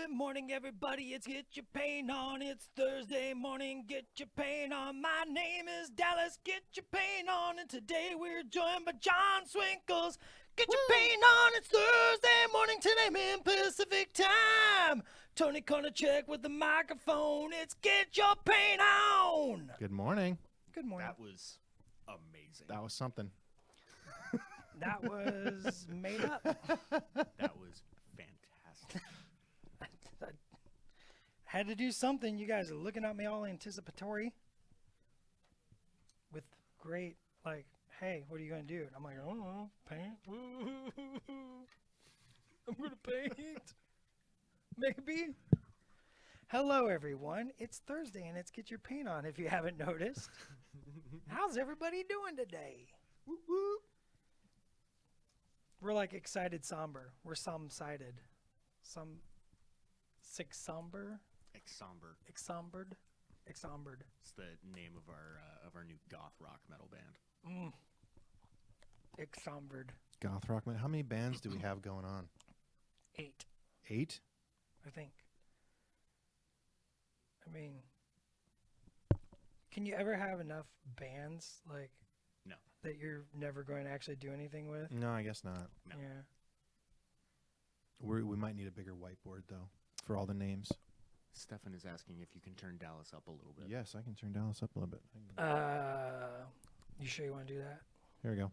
Good morning, everybody. It's Get Your Paint On. It's Thursday morning. Get your paint on. My name is Dallas. Get your paint on. And today we're joined by John Swinkles. Get your paint on. It's Thursday morning. 10 a.m. Pacific time. Tony Konachek with the microphone. It's Get Your Paint On. Good morning. Good morning. That was amazing. That was something. That was made up. That was fantastic. I had to do something. You guys are looking at me all anticipatory with great, like, hey, what are you going to do? And I'm like, oh, paint. I'm going to paint. Maybe. Hello, everyone. It's Thursday, and it's Get Your Paint On, if you haven't noticed. How's everybody doing today? Whoop, whoop. We're like excited somber. We're some-sided. Somber? Exomber. Exombered. It's the name of our new goth rock metal band. Exombered. Goth rock. How many bands do we have going on? 8, 8? I think. I mean, can you ever have enough bands, like, No. that you're never going to actually do anything with? No, I guess not. No. Yeah. We might need a bigger whiteboard, though, for all the names. Stefan is asking if you can turn Dallas up a little bit. Yes, I can turn Dallas up a little bit. You sure you want to do that? Here we go.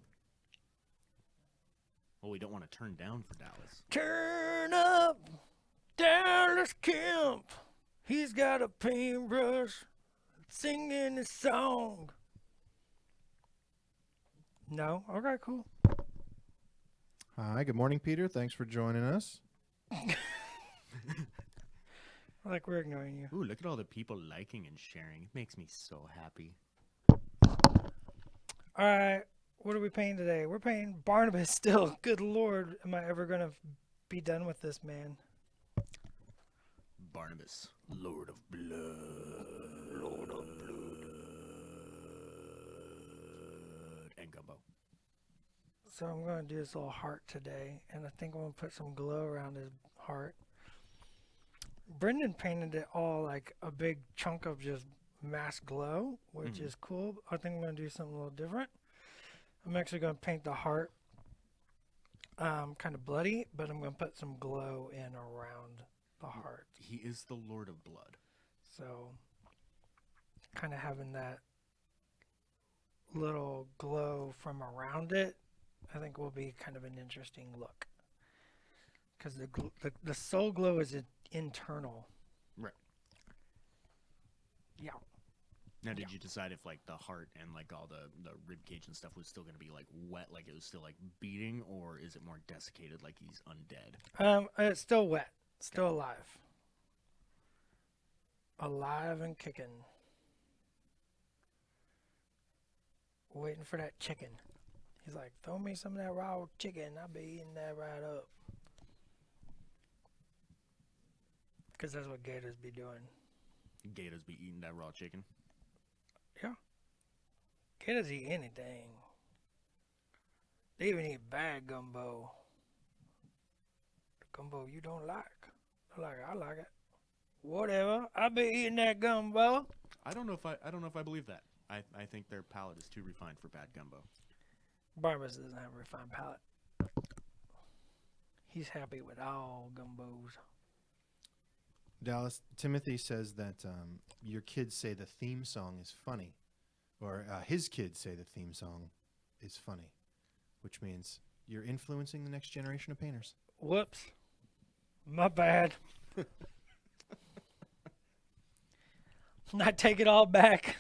Well, we don't want to turn down for Dallas. Turn up, Dallas Kemp. He's got a paintbrush, singing his song. No? Okay, cool. Hi, good morning, Peter. Thanks for joining us. Like we're ignoring you. Ooh, look at all the people liking and sharing. It makes me so happy. All right, what are we painting today? We're painting Barnabas still. Good Lord, am I ever going to be done with this man? Barnabas, Lord of Blood. Lord of Blood. And Gumbo. So I'm going to do this little heart today, and I think I'm going to put some glow around his heart. Brendan painted it all like a big chunk of just mass glow, which is cool. I think I'm going to do something a little different. I'm actually going to paint the heart kind of bloody, but I'm going to put some glow in around the heart. He is the Lord of Blood. So kind of having that little glow from around it, I think will be kind of an interesting look. Because the soul glow is internal. Right. Yeah. Now, did you decide if, like, the heart and, like, all the rib cage and stuff was still going to be, like, wet, like it was still, like, beating, or is it more desiccated, like he's undead? It's still wet. Still alive. Alive and kicking. Waiting for that chicken. He's like, throw me some of that raw chicken. I'll be eating that right up. Because that's what gators be doing. Gators be eating that raw chicken. Yeah. Gators eat anything. They even eat bad gumbo. The gumbo you don't like. I like it. Whatever. I be eating that gumbo. I don't know if I believe that. I think their palate is too refined for bad gumbo. Barnabas doesn't have a refined palate. He's happy with all gumbos. Dallas, Timothy says that your kids say the theme song is funny. Or his kids say the theme song is funny. Which means you're influencing the next generation of painters. Whoops. My bad. I take it all back.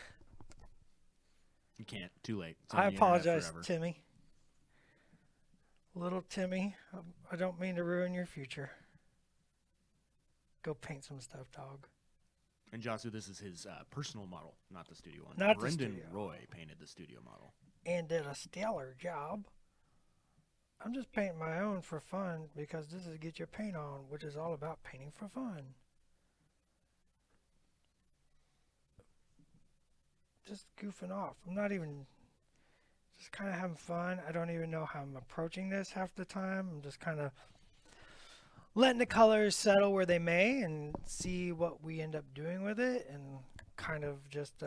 You can't. Too late. It's I on the internet apologize, forever. Timmy. Little Timmy, I don't mean to ruin your future. Go paint some stuff, dog. And Josu, this is his personal model, not the studio one. Not the Brendan studio. Roy painted the studio model. And did a stellar job. I'm just painting my own for fun because this is Get Your Paint On, which is all about painting for fun. Just goofing off. I'm not even, just kind of having fun. I don't even know how I'm approaching this half the time. I'm just kind of letting the colors settle where they may and see what we end up doing with it, and kind of just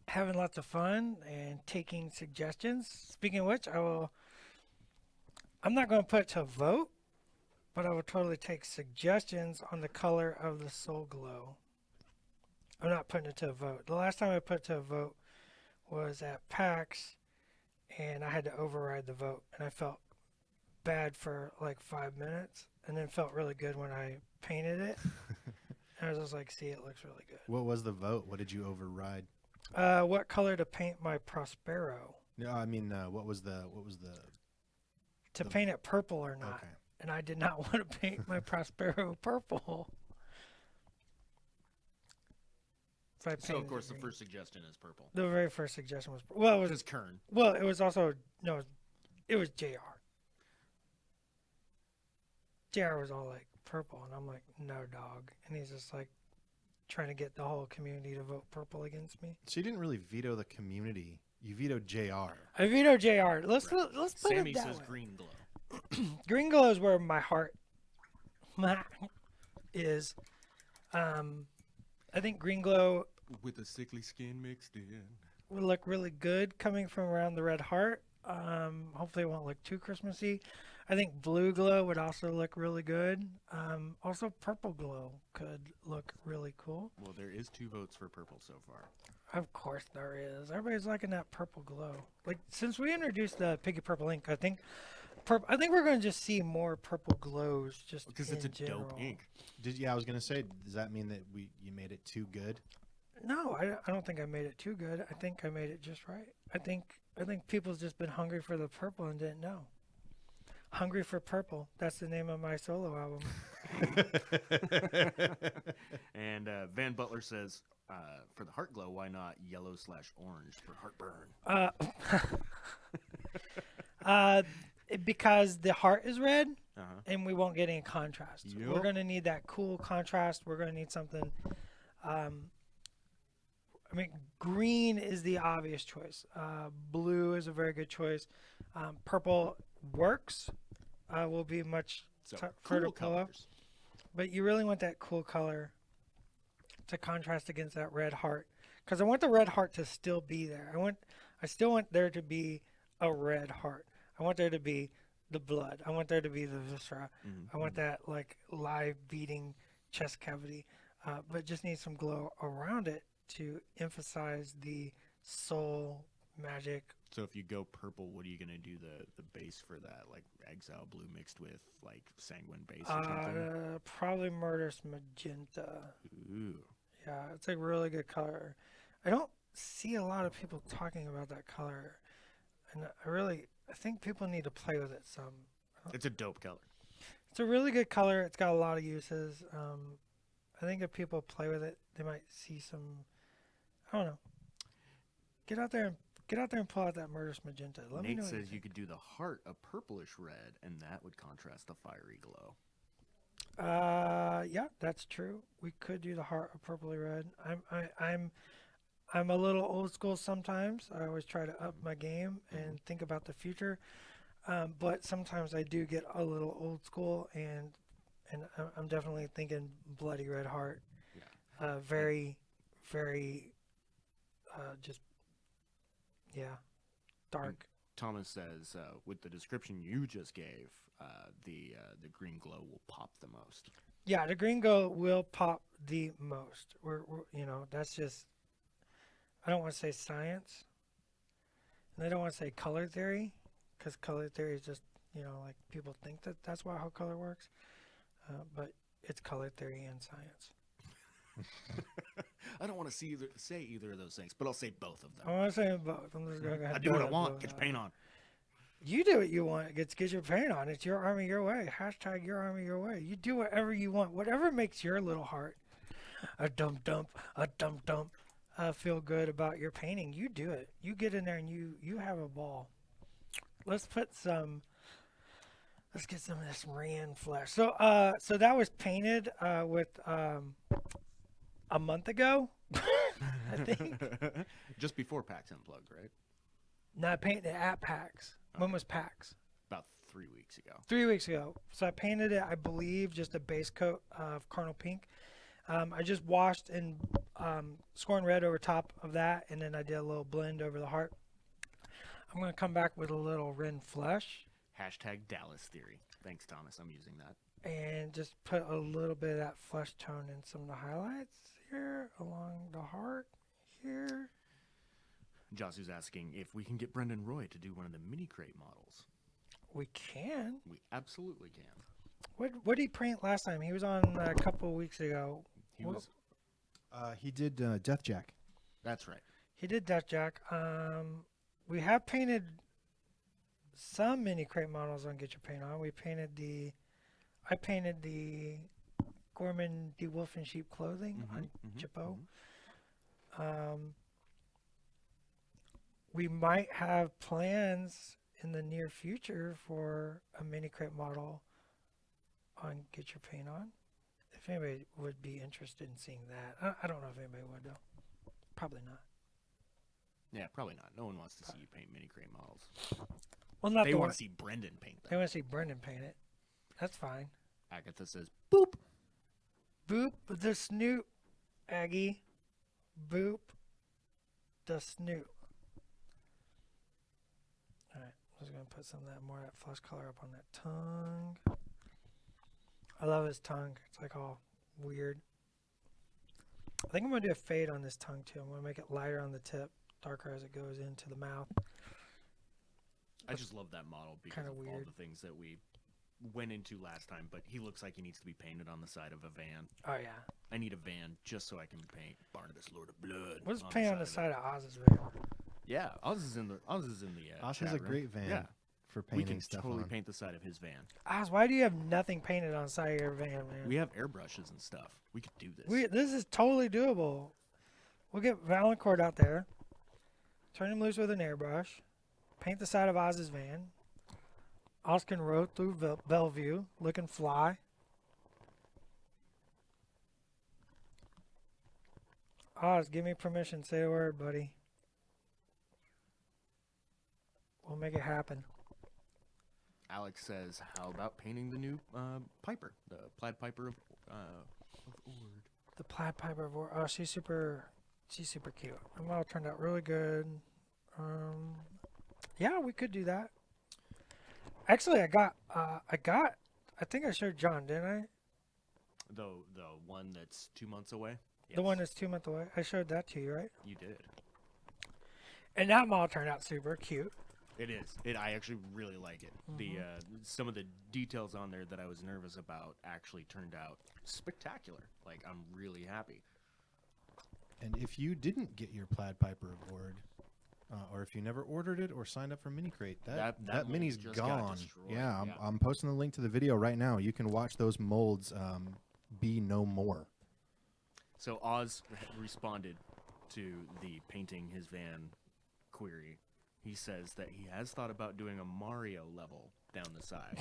having lots of fun and taking suggestions. Speaking of which, I'm not going to put it to a vote, but I will totally take suggestions on the color of the Soul Glow. I'm not putting it to a vote. The last time I put it to a vote was at PAX, and I had to override the vote, and I felt bad for like 5 minutes, and then felt really good when I painted it. And I was just like, see, it looks really good. What was the vote? What did you override? What color to paint my Prospero? No, I mean, what was the? To paint it purple or not? Okay. And I did not want to paint my Prospero purple. So, I So of painted course it the green. first suggestion is purple. The very first suggestion was well, it was Because Kern. well, it was also no, it was JR. JR was all like purple, and I'm like, no, dog, and he's just like trying to get the whole community to vote purple against me. So you didn't really veto the community. You vetoed JR. I vetoed JR. Let's put Sammy it that says way. green glow. Green glow is where my heart is. I think green glow With a sickly skin mixed in. would look really good coming from around the red heart. Hopefully it won't look too Christmassy. I think blue glow would also look really good. Also purple glow could look really cool. Well, there is 2 votes for purple so far. Of course there is. Everybody's liking that purple glow. Like since we introduced the Piggy Purple ink, I think we're going to just see more purple glows just Because in it's a general. dope ink. I was gonna say, does that mean that you made it too good? No, I don't think I made it too good. I think I made it just right. I think people's just been hungry for the purple and didn't know. Hungry for Purple. That's the name of my solo album. And Van Butler says, for the heart glow, why not yellow/orange for heartburn? Because the heart is red Uh-huh. and we won't get any contrast. Yep. We're going to need that cool contrast. We're going to need something. I mean, green is the obvious choice. Blue is a very good choice. Purple works. Will be much So tougher cool to pull off. colors. But you really want that cool color to contrast against that red heart, because I want the red heart to still be there. I still want there to be a red heart. I want there to be the blood. I want there to be the viscera. I want that like live beating chest cavity, but just need some glow around it to emphasize the soul magic. So if you go purple, what are you gonna do the base for that? Like exile blue mixed with like sanguine base or something? Probably murderous magenta. Ooh. Yeah, it's a really good color. I don't see a lot of people talking about that color, and I think people need to play with it some. It's a dope color. It's a really good color. It's got a lot of uses. I think if people play with it, they might see some. I don't know. Get out there and pull out that murderous magenta. Let me Nate know. What says you could do the heart a purplish red, and that would contrast the fiery glow. Yeah, that's true. We could do the heart of purpley red. I'm a little old school sometimes. I always try to up my game and think about the future. But sometimes I do get a little old school, and I'm definitely thinking bloody red heart. Yeah. Very, very, just, yeah, dark. Thomas says, with the description you just gave, the green glow will pop the most. Yeah, the green glow will pop the most. We're that's just. I don't want to say science, and I don't want to say color theory, because color theory is just like people think that's how color works, but it's color theory and science. I don't want to say either of those things, but I'll say both of I them. want to say both. I'm just gonna I do what I want. Get your paint on. You do what you want. Get your paint on. It's your army, your way. Hashtag your army, your way. You do whatever you want. Whatever makes your little heart a dump, feel good about your painting. You do it. You get in there and you have a ball. Let's get some of this Ran flesh. So that was painted with a month ago, I think. Just before PAX Unplugged, right? Not painted at PAX. When was PAX? About 3 weeks ago. 3 weeks ago. So I painted it, I believe, just a base coat of Carnal Pink. I just washed and Scorn Red over top of that, and then I did a little blend over the heart. I'm going to come back with a little Ren Flesh Hashtag Dallas Theory. Thanks, Thomas. I'm using that. and just put a little bit of that flesh tone in some of the highlights here along the heart here. Jasu's asking if we can get Brendan Roy to do one of the mini crate models. We can. We absolutely can. What did he paint last time? He was on a couple of weeks ago. He What- was. He did Death Jack. That's right. He did Death Jack. We have painted some mini crate models on Get Your Paint On. I painted the Gorman De Wolf in Sheep Clothing on Chippo. We might have plans in the near future for a mini crate model on Get Your Paint On. If anybody would be interested in seeing that. I don't know if anybody would, though. Probably not. Yeah, probably not. No one wants to see you paint mini crate models. Well, not They the want one. to see Brendan paint They them. want to see Brendan paint it. That's fine. Agatha says, "Boop." Boop the snoot, Aggie. Boop the snoot. Alright, I'm just going to put some of that more of that flesh color up on that tongue. I love his tongue. It's like all weird. I think I'm going to do a fade on this tongue too. I'm going to make it lighter on the tip, darker as it goes into the mouth. I just love that model because Kinda of all weird. the things that we went into last time. But he looks like he needs to be painted on the side of a van. Oh, yeah. I need a van just so I can paint Barnabas, Lord of Blood. What's paint on the of it. side of Oz's van? Yeah, Oz is in the. Oz chat has a room. great van Yeah, for we painting can stuff totally on. paint the side of his van. Oz, why do you have nothing painted on the side of your van, man? We have airbrushes and stuff. We could do this. This is totally doable. We'll get Valancourt out there, turn him loose with an airbrush, paint the side of Oz's van. Oz can row through Bellevue, looking fly. Oz, give me permission. Say a word, buddy. We'll make it happen. Alex says, "How about painting the new Piper, the Plaid Piper of Ord?" The Plaid Piper of oh, she's super cute. The model turned out really good. Yeah, we could do that. Actually, I think I showed John, didn't I? The one that's 2 months away. The one Yes, that's 2 months away. I showed that to you, right? you did. And that model turned out super cute. It is. I actually really like it. The some of the details on there that I was nervous about actually turned out spectacular. Like, I'm really happy. And if you didn't get your Plaid Piper Award, or if you never ordered it or signed up for Mini Crate, that mold mini's just got gone. destroyed, Yeah, yeah. I'm posting the link to the video right now. You can watch those molds be no more. So Oz responded to the painting his van query. He says that he has thought about doing a Mario level down the side.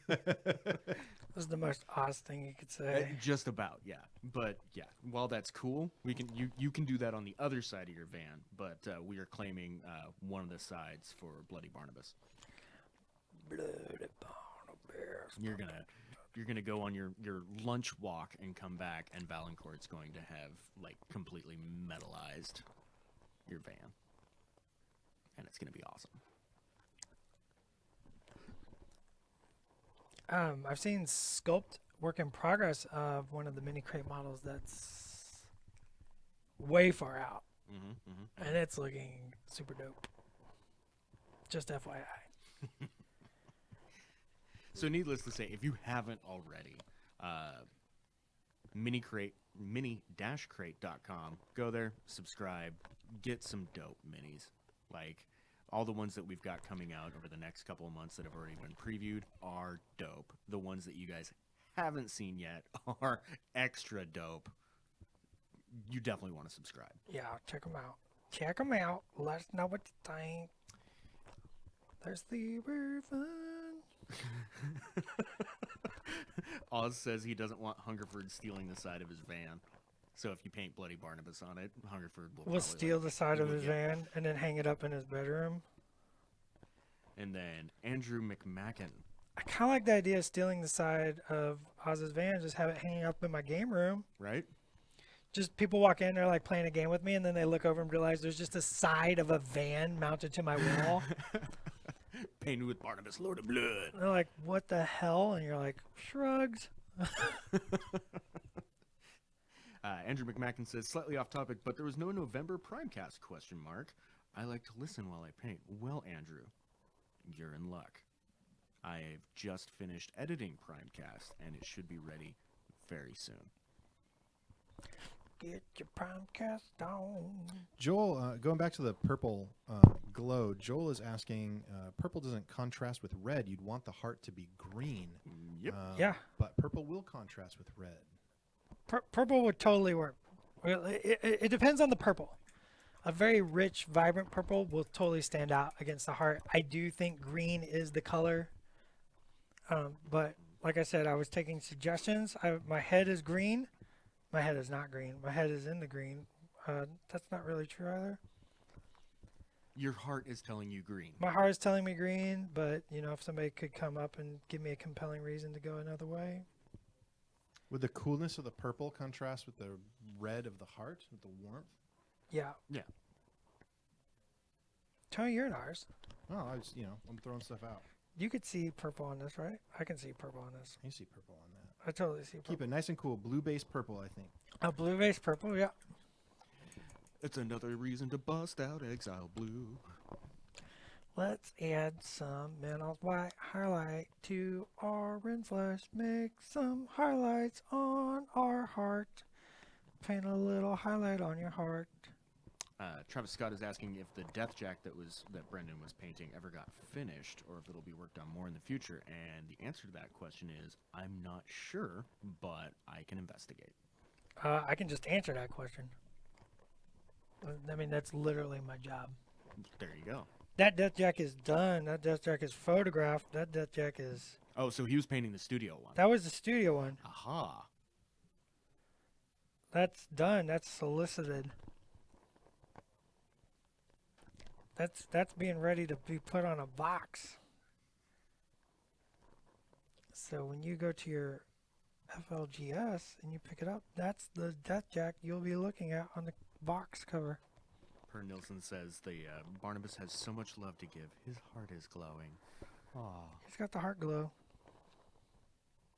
This is the most Oz thing you could say. Just about, yeah. But yeah, while that's cool, we can you can do that on the other side of your van. But we are claiming one of the sides for Bloody Barnabas. Bloody Barnabas. You're gonna go on your lunch walk and come back, and Valancourt's going to have like completely metalized your van, and it's gonna be awesome. I've seen sculpt work in progress of one of the mini crate models that's way far out, and it's looking super dope. Just FYI. So needless to say, if you haven't already, mini-crate.com, go there, subscribe, get some dope minis. Like, all the ones that we've got coming out over the next couple of months that have already been previewed are dope. The ones that you guys haven't seen yet are extra dope. You definitely want to subscribe. Yeah, check them out. Check them out. Let us know what you think. There's the refund. Oz says he doesn't want Hungerford stealing the side of his van. So if you paint Bloody Barnabas on it, Hungerford will We'll probably, steal like, the side he of will his get- van and then hang it up in his bedroom. And then Andrew McMacken. I kind of like the idea of stealing the side of Oz's van, just have it hanging up in my game room. Right? Just people walk in, they're like playing a game with me, and then they look over and realize there's just a side of a van mounted to my wall. Painted with Barnabas, Lord of Blood. And they're like, what the hell? And you're like, shrugs. Andrew McMacken says, slightly off topic, but there was no November Primecast, ? I like to listen while I paint. Well, Andrew, you're in luck. I've just finished editing Primecast, and it should be ready very soon. Get your Primecast on. Joel, going back to the purple glow, Joel is asking, purple doesn't contrast with red. You'd want the heart to be green. Yep. Yeah. But purple will contrast with red. Purple would totally work. It depends on the purple. A very rich, vibrant purple will totally stand out against the heart. I do think green is the color. But like I said, I was taking suggestions. My head is green. My head is not green. My head is in the green. That's not really true either. Your heart is telling you green. My heart is telling me green, but if somebody could come up and give me a compelling reason to go another way. Would the coolness of the purple contrast with the red of the heart, with the warmth? Yeah. Yeah. Tony, you're in ours. Oh, I'm throwing stuff out. You could see purple on this, right? I can see purple on this. You see purple on that. I totally see purple. Keep it nice and cool. Blue base purple, I think. A blue base purple, yeah. It's another reason to bust out Exile Blue. Let's add some Mental's White highlight to our Renflesh. Make some highlights on our heart. Paint a little highlight on your heart. Travis Scott is asking if the Death Jack that Brendan was painting ever got finished, or if it'll be worked on more in the future. And the answer to that question is, I'm not sure, but I can investigate. I can just answer that question. I mean, that's literally my job. There you go. That Death Jack is done. That Death Jack is photographed. That Death Jack is... Oh, so he was painting the studio one. That was the studio one. Aha. That's done. That's solicited. That's being ready to be put on a box. So when you go to your FLGS and you pick it up, that's the Death Jack you'll be looking at on the box cover. Per Nilsson says the Barnabas has so much love to give. His heart is glowing. Aw. He's got the heart glow.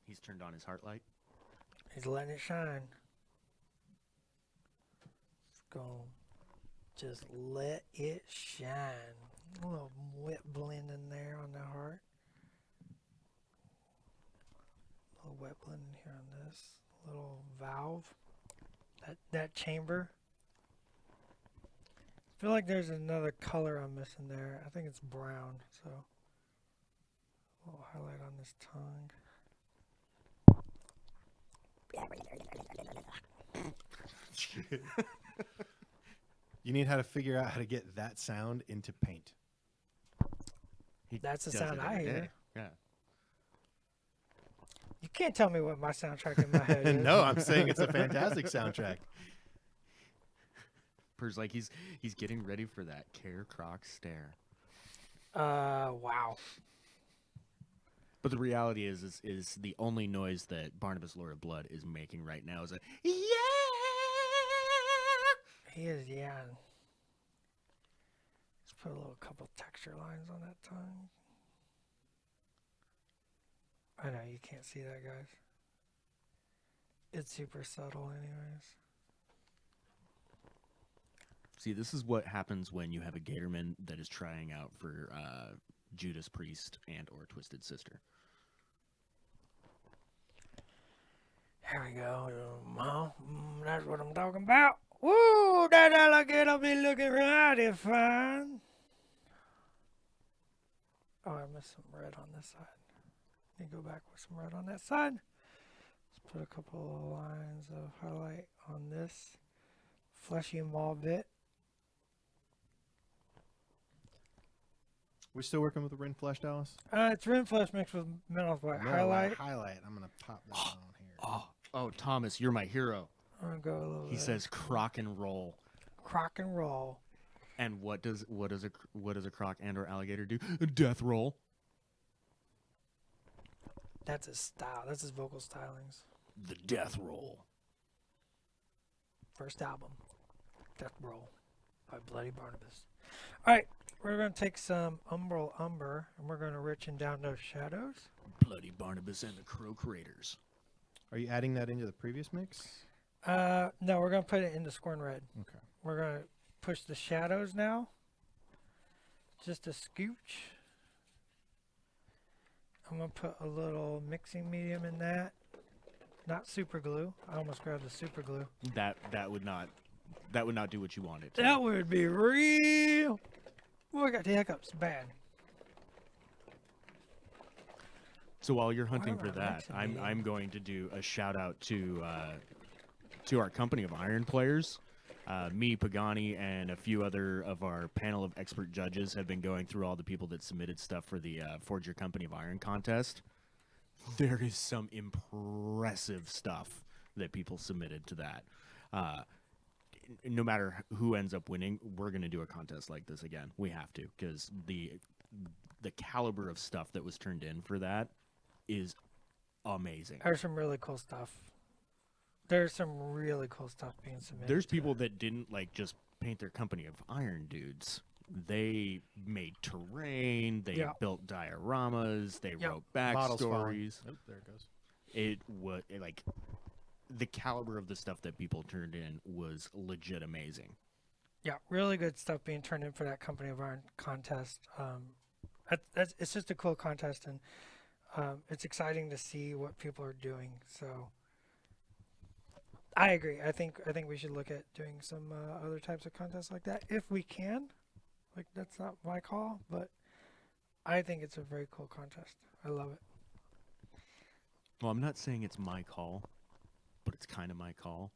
He's turned on his heart light. He's letting it shine. Let's go. Just let it shine. A little wet blend in there on the heart. A little wet blend in here on this. Little valve. That chamber. I feel like there's another color I'm missing there. I think it's brown, so a little highlight on this tongue. You need how to figure out how to get that sound into paint. That's the Does sound it I every hear. day. Yeah. You can't tell me what my soundtrack in my head is. No, I'm saying it's a fantastic soundtrack. Per's like he's getting ready for that Care Croc stare. Wow. But the reality is the only noise that Barnabas Lord of Blood is making right now is a yeah. He is, yeah. Let's put a little couple texture lines on that tongue. I know you can't see that, guys. It's super subtle anyways. See, this is what happens when you have a Gatorman that is trying out for Judas Priest and or Twisted Sister. Here we go. That's what I'm talking about. Woo! That alligator be looking mighty fine. Oh, I missed some red on this side. Let me go back with some red on that side. Let's put a couple of lines of highlight on this fleshy mauve bit. We're still working with the Rin Flesh, Dallas? It's Renflesh mixed with Mental's White highlight. Highlight. I'm going to pop that on here. Oh, Thomas, you're my hero. I'm gonna go a little He bit. says crock and roll. Crock and roll. And what does a croc and or alligator do? Death roll. That's his style. That's his vocal stylings. The death roll. First album, Death Roll by Bloody Barnabas. All right, we're going to take some Umbral Umber, and we're going to richen down those shadows. Bloody Barnabas and the Crow Craters. Are you adding that into the previous mix? No, we're going to put it in the Scorn Red. Okay. We're going to push the shadows now. Just a scooch. I'm going to put a little mixing medium in that. Not super glue. I almost grabbed the super glue. That would not do what you wanted. That would be real. Oh, I got the hiccups. Bad. So while you're hunting Why for am I that, mixing I'm going to do a shout out to our company of iron players. Me, Pagani, and a few other of our panel of expert judges have been going through all the people that submitted stuff for the Forge Your Company of Iron contest. There is some impressive stuff that people submitted to that. No matter who ends up winning, we're going to do a contest like this again. We have to, because the caliber of stuff that was turned in for that is amazing. There's some really cool stuff. There's some really cool stuff being submitted. There's to people it. that didn't like just paint their company of iron dudes. They made terrain. They Yeah. built dioramas. They Yeah. wrote Models falling. backstories. Oh, there it goes. It was like the caliber of the stuff that people turned in was legit amazing. Yeah, really good stuff being turned in for that Company of Iron contest. It's just a cool contest, and it's exciting to see what people are doing. So I agree. I think we should look at doing some other types of contests like that if we can. Like, that's not my call, but I think it's a very cool contest. I love it. Well, I'm not saying it's my call, but it's kind of my call,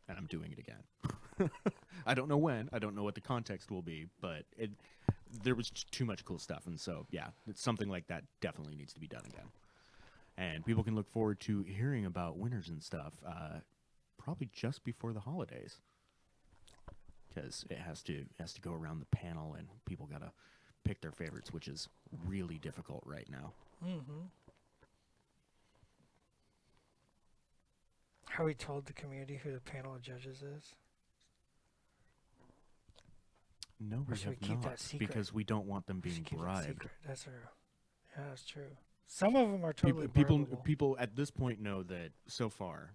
and I'm doing it again. I don't know when. I don't know what the context will be, but there was just too much cool stuff, and so yeah, it's something like that definitely needs to be done again. And people can look forward to hearing about winners and stuff probably just before the holidays, because it has to go around the panel, and people gotta pick their favorites, which is really difficult right now. Mm-hmm. Have we told the community who the panel of judges is? No, Or we should we have keep not, that secret? because we don't want them We being should keep it bribed. secret. That's true. Yeah, that's true. Some of them are People, totally people, bribable. people at this point know that so far,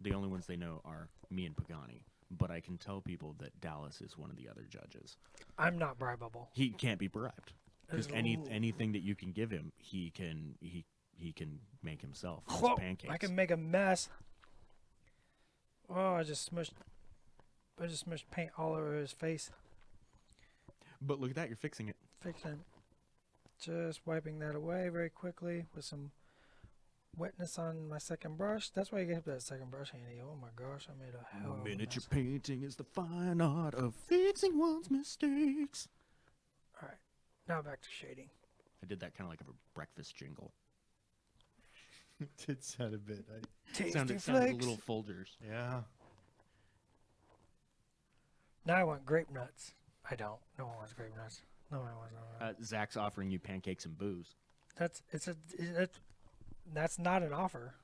the only ones they know are me and Pagani. But I can tell people that Dallas is one of the other judges. I'm not bribable. He can't be bribed because There's anything that you can give him, he can make himself. His Whoa, pancakes. I can make a mess. Oh, I just smushed paint all over his face. But look at that, you're fixing it. Fixing. Just wiping that away very quickly with some wetness on my second brush. That's why you get that second brush handy. Oh my gosh, I made a hell of a Miniature mess. painting is the fine art of fixing one's mistakes. All right, now back to shading. I did that kind of like a breakfast jingle. It did sound a bit. Tasty Sounded a flakes. little Folgers. Yeah. Now I want grape nuts. I don't. No one wants grape nuts. No one wants. Zach's offering you pancakes and booze. That's not an offer.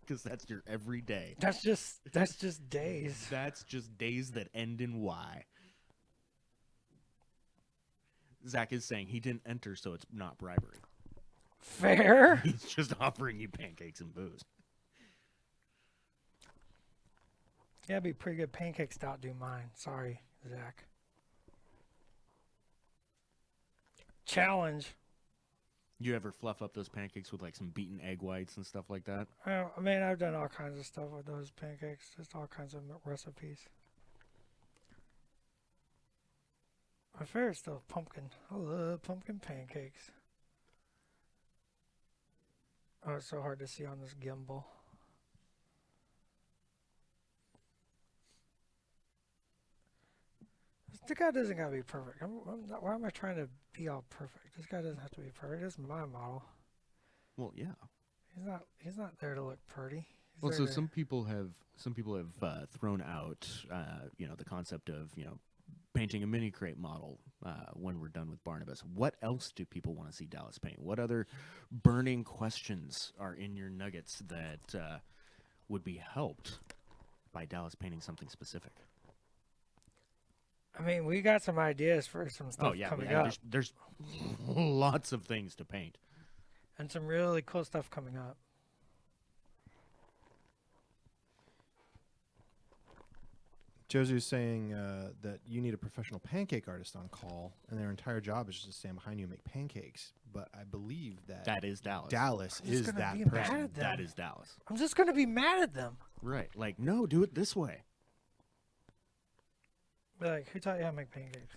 Because that's your everyday. That's just days. That's just days that end in Y. Zach is saying he didn't enter, so it's not bribery. Fair. He's just offering you pancakes and booze. Yeah, it'd be pretty good pancakes to outdo mine. Sorry, Zach. Challenge. You ever fluff up those pancakes with like some beaten egg whites and stuff like that? I mean, I've done all kinds of stuff with those pancakes. Just all kinds of recipes. My favorite's still pumpkin. I love pumpkin pancakes. Oh, it's so hard to see on this gimbal. The guy doesn't gotta be perfect. I'm not, why am I trying to be all perfect? This guy doesn't have to be perfect. This is my model. Well, yeah. He's not there to look pretty. Well, there so to- some people have thrown out, the concept of painting a mini crate model when we're done with Barnabas. What else do people want to see Dallas paint? What other burning questions are in your nuggets that would be helped by Dallas painting something specific? I mean, we got some ideas for some stuff Oh yeah, coming up, there's lots of things to paint. and some really cool stuff coming up. Josie's saying that you need a professional pancake artist on call, and their entire job is just to stand behind you and make pancakes. But I believe That is Dallas. Dallas I'm just is gonna that be mad person. at them. That is Dallas. I'm just gonna be mad at them. Right. Like, no, do it this way. Be like, who taught you how to make pancakes?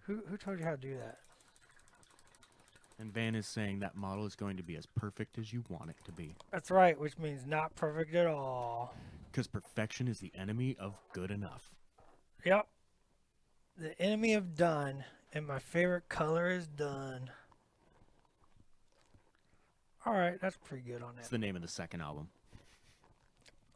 Who told you how to do that? And Van is saying that model is going to be as perfect as you want it to be. That's right, which means not perfect at all. Because perfection is the enemy of good enough. Yep. The enemy of done, and my favorite color is done. All right, that's pretty good on It's that. the name of the second album.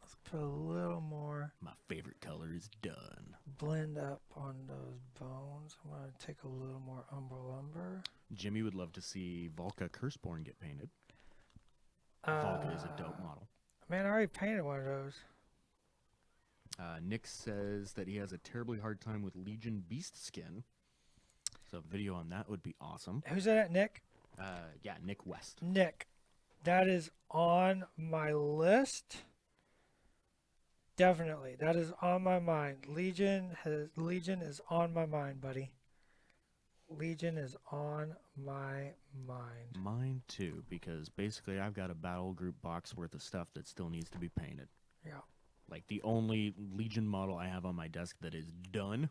Let's put a little more My favorite color is done. blend up on those bones. I'm gonna take a little more umber lumber. Jimmy would love to see Volca Curseborn get painted. Volca is a dope model. Man, I already painted one of those. Nick says that he has a terribly hard time with Legion Beast Skin. So a video on that would be awesome. Who's that, Nick? Yeah, Nick West. Nick. That is on my list. Definitely. That is on my mind. Legion is on my mind, buddy. Legion is on my mind. Mine too, because basically I've got a battle group box worth of stuff that still needs to be painted. Yeah. Like the only Legion model I have on my desk that is done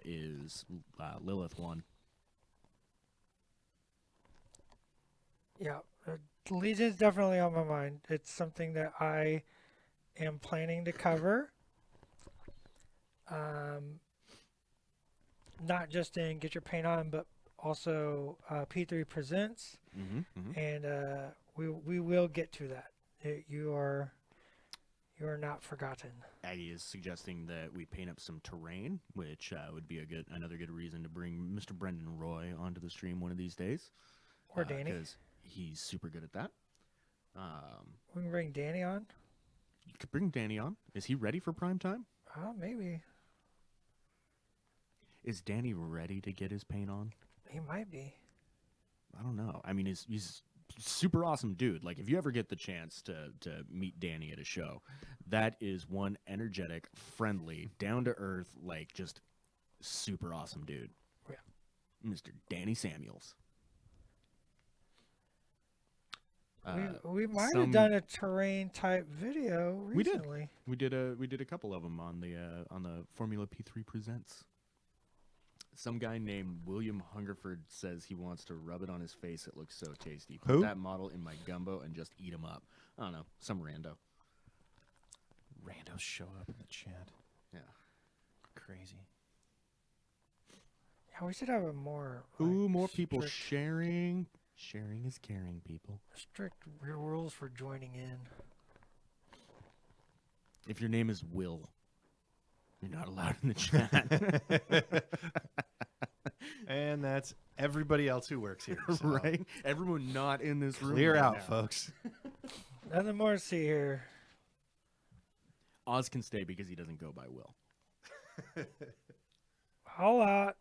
is Lilith 1. Yeah. Legion's definitely on my mind. It's something that I am planning to cover. Not just in Get Your Paint On, but also P3 Presents. And we will get to that. You are not forgotten. Aggie is suggesting that we paint up some terrain, which would be another good reason to bring Mr. Brendan Roy onto the stream one of these days. Or Danny. Because he's super good at that. We can bring Danny on. You could bring Danny on. Is he ready for prime time? Maybe. Is Danny ready to get his paint on? He might be. I don't know. I mean, he's super awesome dude. Like, if you ever get the chance to meet Danny at a show, that is one energetic, friendly, down to earth, like just super awesome dude. Yeah. Mr. Danny Samuels. We might have some- done a terrain type video We did. recently. We did a couple of them on the Formula P3 Presents. Some guy named William Hungerford says he wants to rub it on his face. It looks so tasty. Put Who? that model in my gumbo and just eat him up. I don't know, some rando. Randos show up in the chat. Yeah. Crazy. Yeah, we should have a more. Ooh, like, more people strict, sharing. Sharing is caring, people. strict rules for joining in. If your name is Will, you're not allowed in the chat. And that's everybody else who works here. so Right? Everyone not in this room. Clear right out, now. folks. Nothing more to see here. Oz can stay because he doesn't go by Will. All out.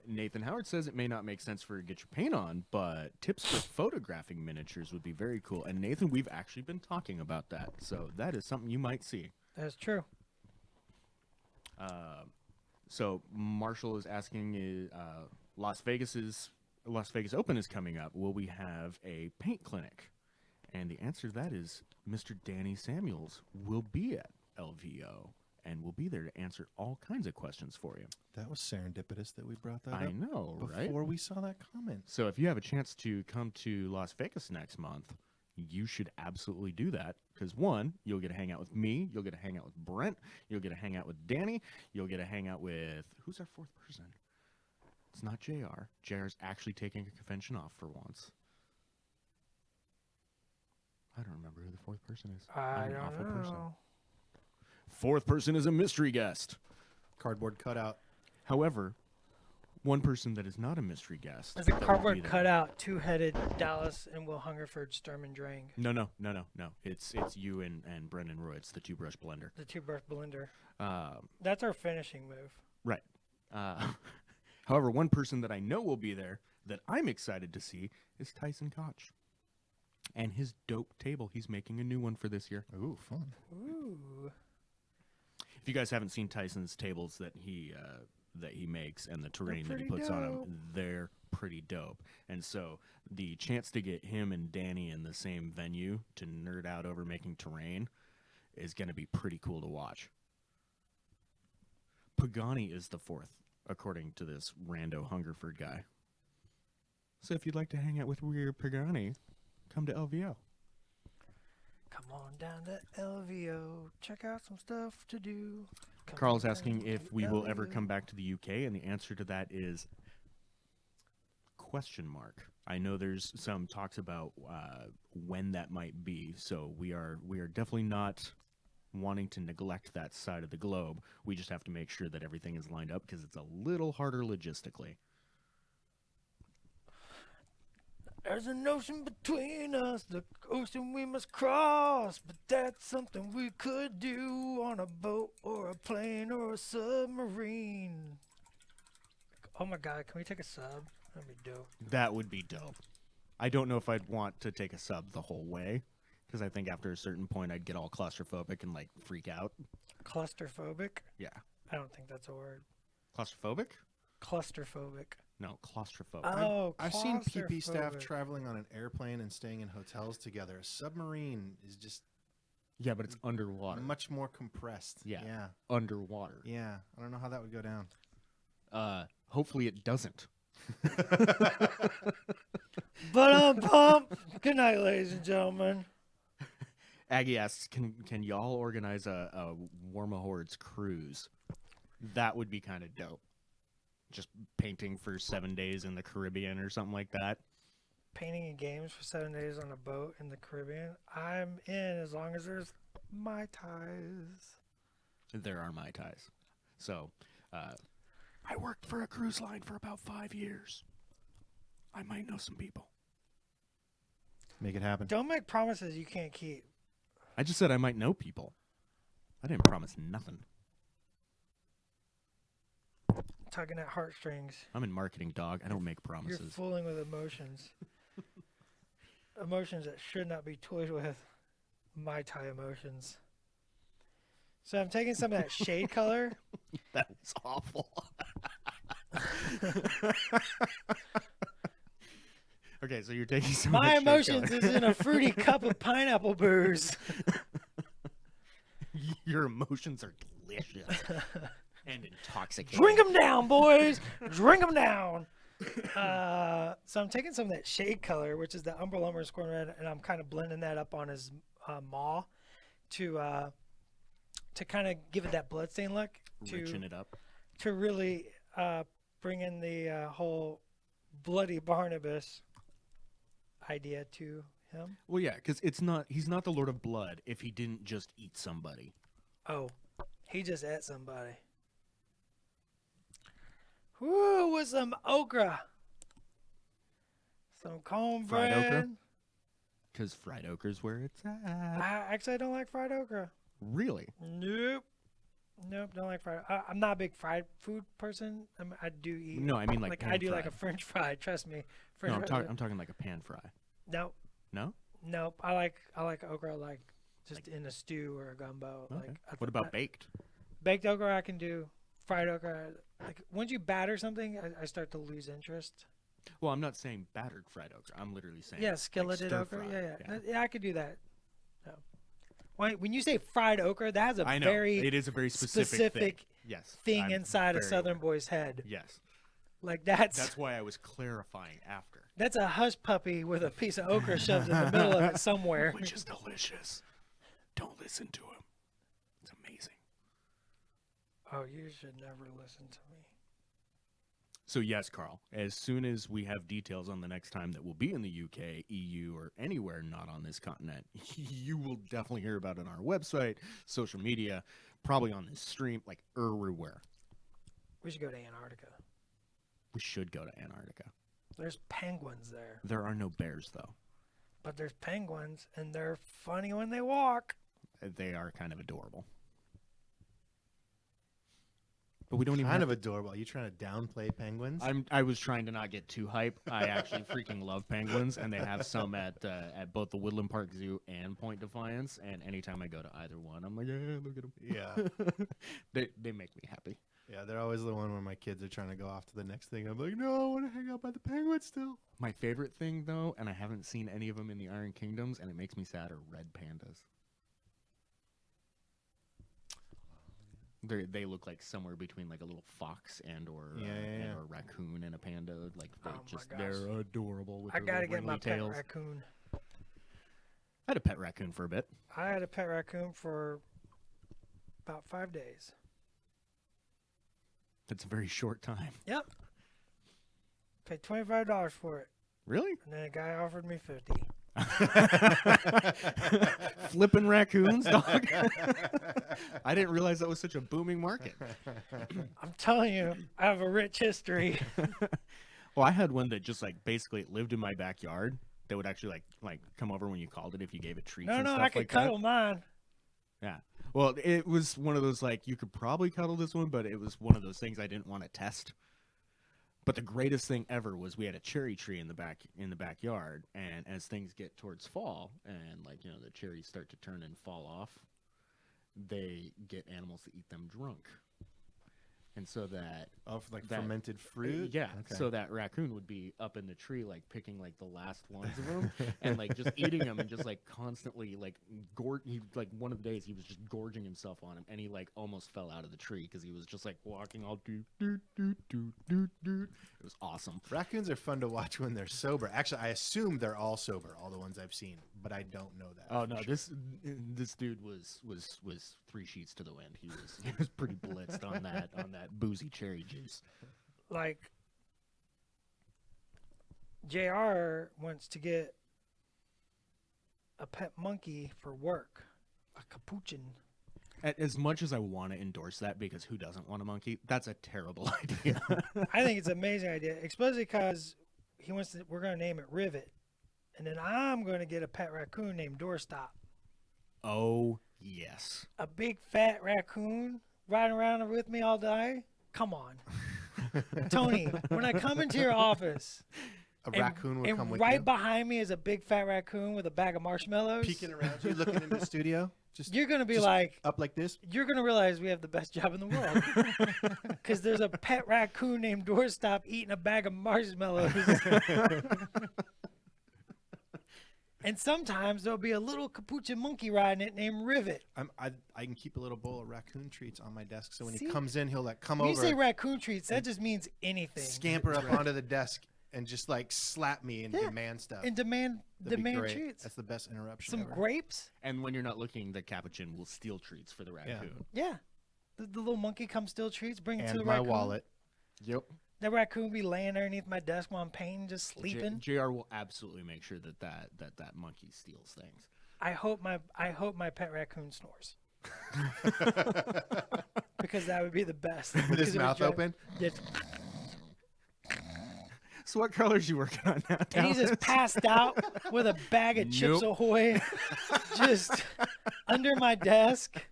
Nathan Howard says it may not make sense for Get Your Paint On, but tips for photographing miniatures would be very cool. And Nathan, we've actually been talking about that, so that is something you might see. That's true. So Marshall is asking, Las Vegas Open is coming up. Will we have a paint clinic? And the answer to that is Mr. Danny Samuels will be at LVO and will be there to answer all kinds of questions for you. That was serendipitous that we brought that I up know, right? before we saw that comment. So if you have a chance to come to Las Vegas next month, you should absolutely do that. Because one, you'll get to hang out with me. You'll get to hang out with Brent. You'll get to hang out with Danny. You'll get to hang out with, who's our fourth person? It's not JR. JR's actually taking a convention off for once. I don't remember who the fourth person is. I I'm an don't awful know. person. Fourth person is a mystery guest. Cardboard cutout. However, one person that is not a mystery guest. There's a that will cardboard be there- cutout, two-headed Dallas and Will Hungerford, Sturm and Drang. No. It's you and Brendan Roy. It's the two-brush blender. The two-brush blender. Um, That's our finishing move. Right. However, one person that I know will be there that I'm excited to see is Tyson Koch. And his dope table. He's making a new one for this year. Ooh, fun. Ooh. If you guys haven't seen Tyson's tables that he makes and the terrain that he pretty puts on dope. them, they're pretty dope. And so the chance to get him and Danny in the same venue to nerd out over making terrain is going to be pretty cool to watch. Pagani is the fourth, according to this rando Hungerford guy. So if you'd like to hang out with Weird Pagani, come to LVO. Come on down to LVO. Check out some stuff to do. Come Carl's on asking down if to we will ever LVO. come back to the UK, and the answer to that is question mark. I know there's some talks about when that might be, so we are definitely not wanting to neglect that side of the globe. We just have to make sure that everything is lined up because it's a little harder logistically. There's an ocean between us, the ocean we must cross, but that's something we could do on a boat or a plane or a submarine. Oh my god, can we take a sub? That'd be dope. That would be dope. I don't know if I'd want to take a sub the whole way because I think after a certain point I'd get all claustrophobic and like freak out. Claustrophobic? Yeah. I don't think that's a word. Claustrophobic? Claustrophobic. No, claustrophobic. Oh, I've seen PP staff claustrophobic. traveling on an airplane and staying in hotels together. A submarine is just Yeah, but it's underwater. much more compressed. Yeah. Yeah. Underwater. Yeah. I don't know how that would go down. Hopefully it doesn't. But pump. Good night, ladies and gentlemen. Aggie asks, can y'all organize a Warma Hordes cruise? That would be kind of dope. Just painting for 7 days in the Caribbean or something like that. Painting and games for 7 days on a boat in the Caribbean. I'm in as long as there's Mai Tais. There are Mai Tais. So, I worked for a cruise line for about 5 years. I might know some people. Make it happen. Don't make promises you can't keep. I just said I might know people. I didn't promise nothing. Tugging at heartstrings. I'm in marketing, dog. I don't make You're promises. fooling with emotions. Emotions that should not be toyed with. Mai Tai emotions. So I'm taking some of that shade color. That was awful. Okay, so you're taking some of My that shade emotions color. is in a fruity cup of pineapple booze. Your emotions are delicious and intoxicating. Drink them down, boys. Drink them down. So I'm taking some of that shade color, which is the Umber Lumber Scorn Red, and I'm kind of blending that up on his maw to kind of give it that bloodstain look. Riching it up. To really bring in the whole bloody Barnabas idea to him. Well, yeah, because he's not the Lord of Blood if he didn't just eat somebody. Oh, he just ate somebody. Woo, with some okra. Some cornbread. Fried okra? Because fried okra's where it's at. I don't like fried okra. Really? Nope. Nope, don't like fried. I'm not a big fried food person. I do eat. No, I mean like pan I do fry. like a French fry. Trust me. No, French fries I'm talking like a pan fry. No, No? nope. I like okra like just in a stew or a gumbo. Okay. Like What about baked? baked okra? I can do. Fried okra. Like once you batter something, I start to lose interest. Well, I'm not saying battered fried okra. I'm literally saying Yeah, like skilleted stir okra. fry. Yeah, I could do that. No. When you say fried okra, that has a I know. very It is a very specific thing. Yes. thing I'm inside a very Southern aware. boy's head. Yes. Like that's That's why I was clarifying after. that's a hush puppy with a piece of okra shoved in the middle of it somewhere. Which is delicious. Don't listen to him. It's amazing. Oh, you should never listen to me. So yes, Carl, as soon as we have details on the next time that we'll be in the UK, EU, or anywhere not on this continent, you will definitely hear about it on our website, social media, probably on this stream, like everywhere. We should go to Antarctica. We should go to Antarctica. There's penguins there. There are no bears, though. But there's penguins, and they're funny when they walk. They are kind of adorable. But we don't even Kind have of adorable. Are you trying to downplay penguins? I was trying to not get too hype. I actually freaking love penguins, and they have some at both the Woodland Park Zoo and Point Defiance. And anytime I go to either one, I'm like, yeah, look at them. Yeah. They make me happy. Yeah, they're always the one when my kids are trying to go off to the next thing. I'm like, no, I want to hang out by the penguins still. My favorite thing, though, and I haven't seen any of them in the Iron Kingdoms, and it makes me sad, are red pandas. They look like somewhere between like a little fox and or a raccoon and a panda. Like they're adorable. With I their gotta little get my wrinkly tails. pet raccoon. I had a pet raccoon for a bit. I had a pet raccoon for about 5 days. That's a very short time. Yep. Paid $25 for it, Really? and then a guy offered me 50. Flipping raccoons, dog. I didn't realize that was such a booming market. I'm telling you, I have a rich history. Well, I had one that just like basically lived in my backyard. That would actually like come over when you called it if you gave it treats. No, and stuff I could like cuddle that. mine. Yeah. Well, it was one of those like you could probably cuddle this one, but it was one of those things I didn't want to test. But the greatest thing ever was we had a cherry tree in the backyard, and as things get towards fall and like the cherries start to turn and fall off, they get animals to eat them drunk. And so that fermented fruit. yeah. Okay. So that raccoon would be up in the tree, like picking like the last ones of them, and like just eating them, and just like constantly like He like one of the days he was just gorging himself on him, and he like almost fell out of the tree because he was just like walking all doot doot doot doot doot doot. It was awesome. Raccoons are fun to watch when they're sober. Actually, I assume they're all sober, all the ones I've seen, but I don't know that. Oh for no, sure. this dude was three sheets to the wind. He was pretty blitzed on that boozy cherry juice. Like, JR wants to get a pet monkey for work, a capuchin. As much as I want to endorse that, because who doesn't want a monkey? That's a terrible idea. I think it's an amazing idea, especially because we're going to name it Rivet. And then I'm going to get a pet raccoon named Doorstop. Oh, yes. A big fat raccoon riding around with me all day? Come on. Tony, when I come into your office, A raccoon would come with right you, behind me is a big fat raccoon with a bag of marshmallows. peeking around you, looking in the studio. Just You're going to be just like, up like this. you're going to realize we have the best job in the world. Because there's a pet raccoon named Doorstop eating a bag of marshmallows. And sometimes there'll be a little capuchin monkey riding it named Rivet. I can keep a little bowl of raccoon treats on my desk, so when See? he comes in, he'll like come When you over, say raccoon treats, that just means anything. scamper up onto the desk, and just like slap me and Yeah. demand stuff. And demand That'd be great. treats. That's the best interruption. Some ever. grapes. And when you're not looking, the capuchin will steal treats for the raccoon. Yeah. The little monkey comes steal treats, bring it to And the my raccoon. wallet. Yep. That raccoon be laying underneath my desk while I'm painting, just sleeping. JR will absolutely make sure that monkey steals things. I hope my pet raccoon snores. Because that would be the best. With Because his it would mouth drive- open. Yeah. So what colors you working on now? And he's just passed out with a bag of Chips Nope. Ahoy just under my desk.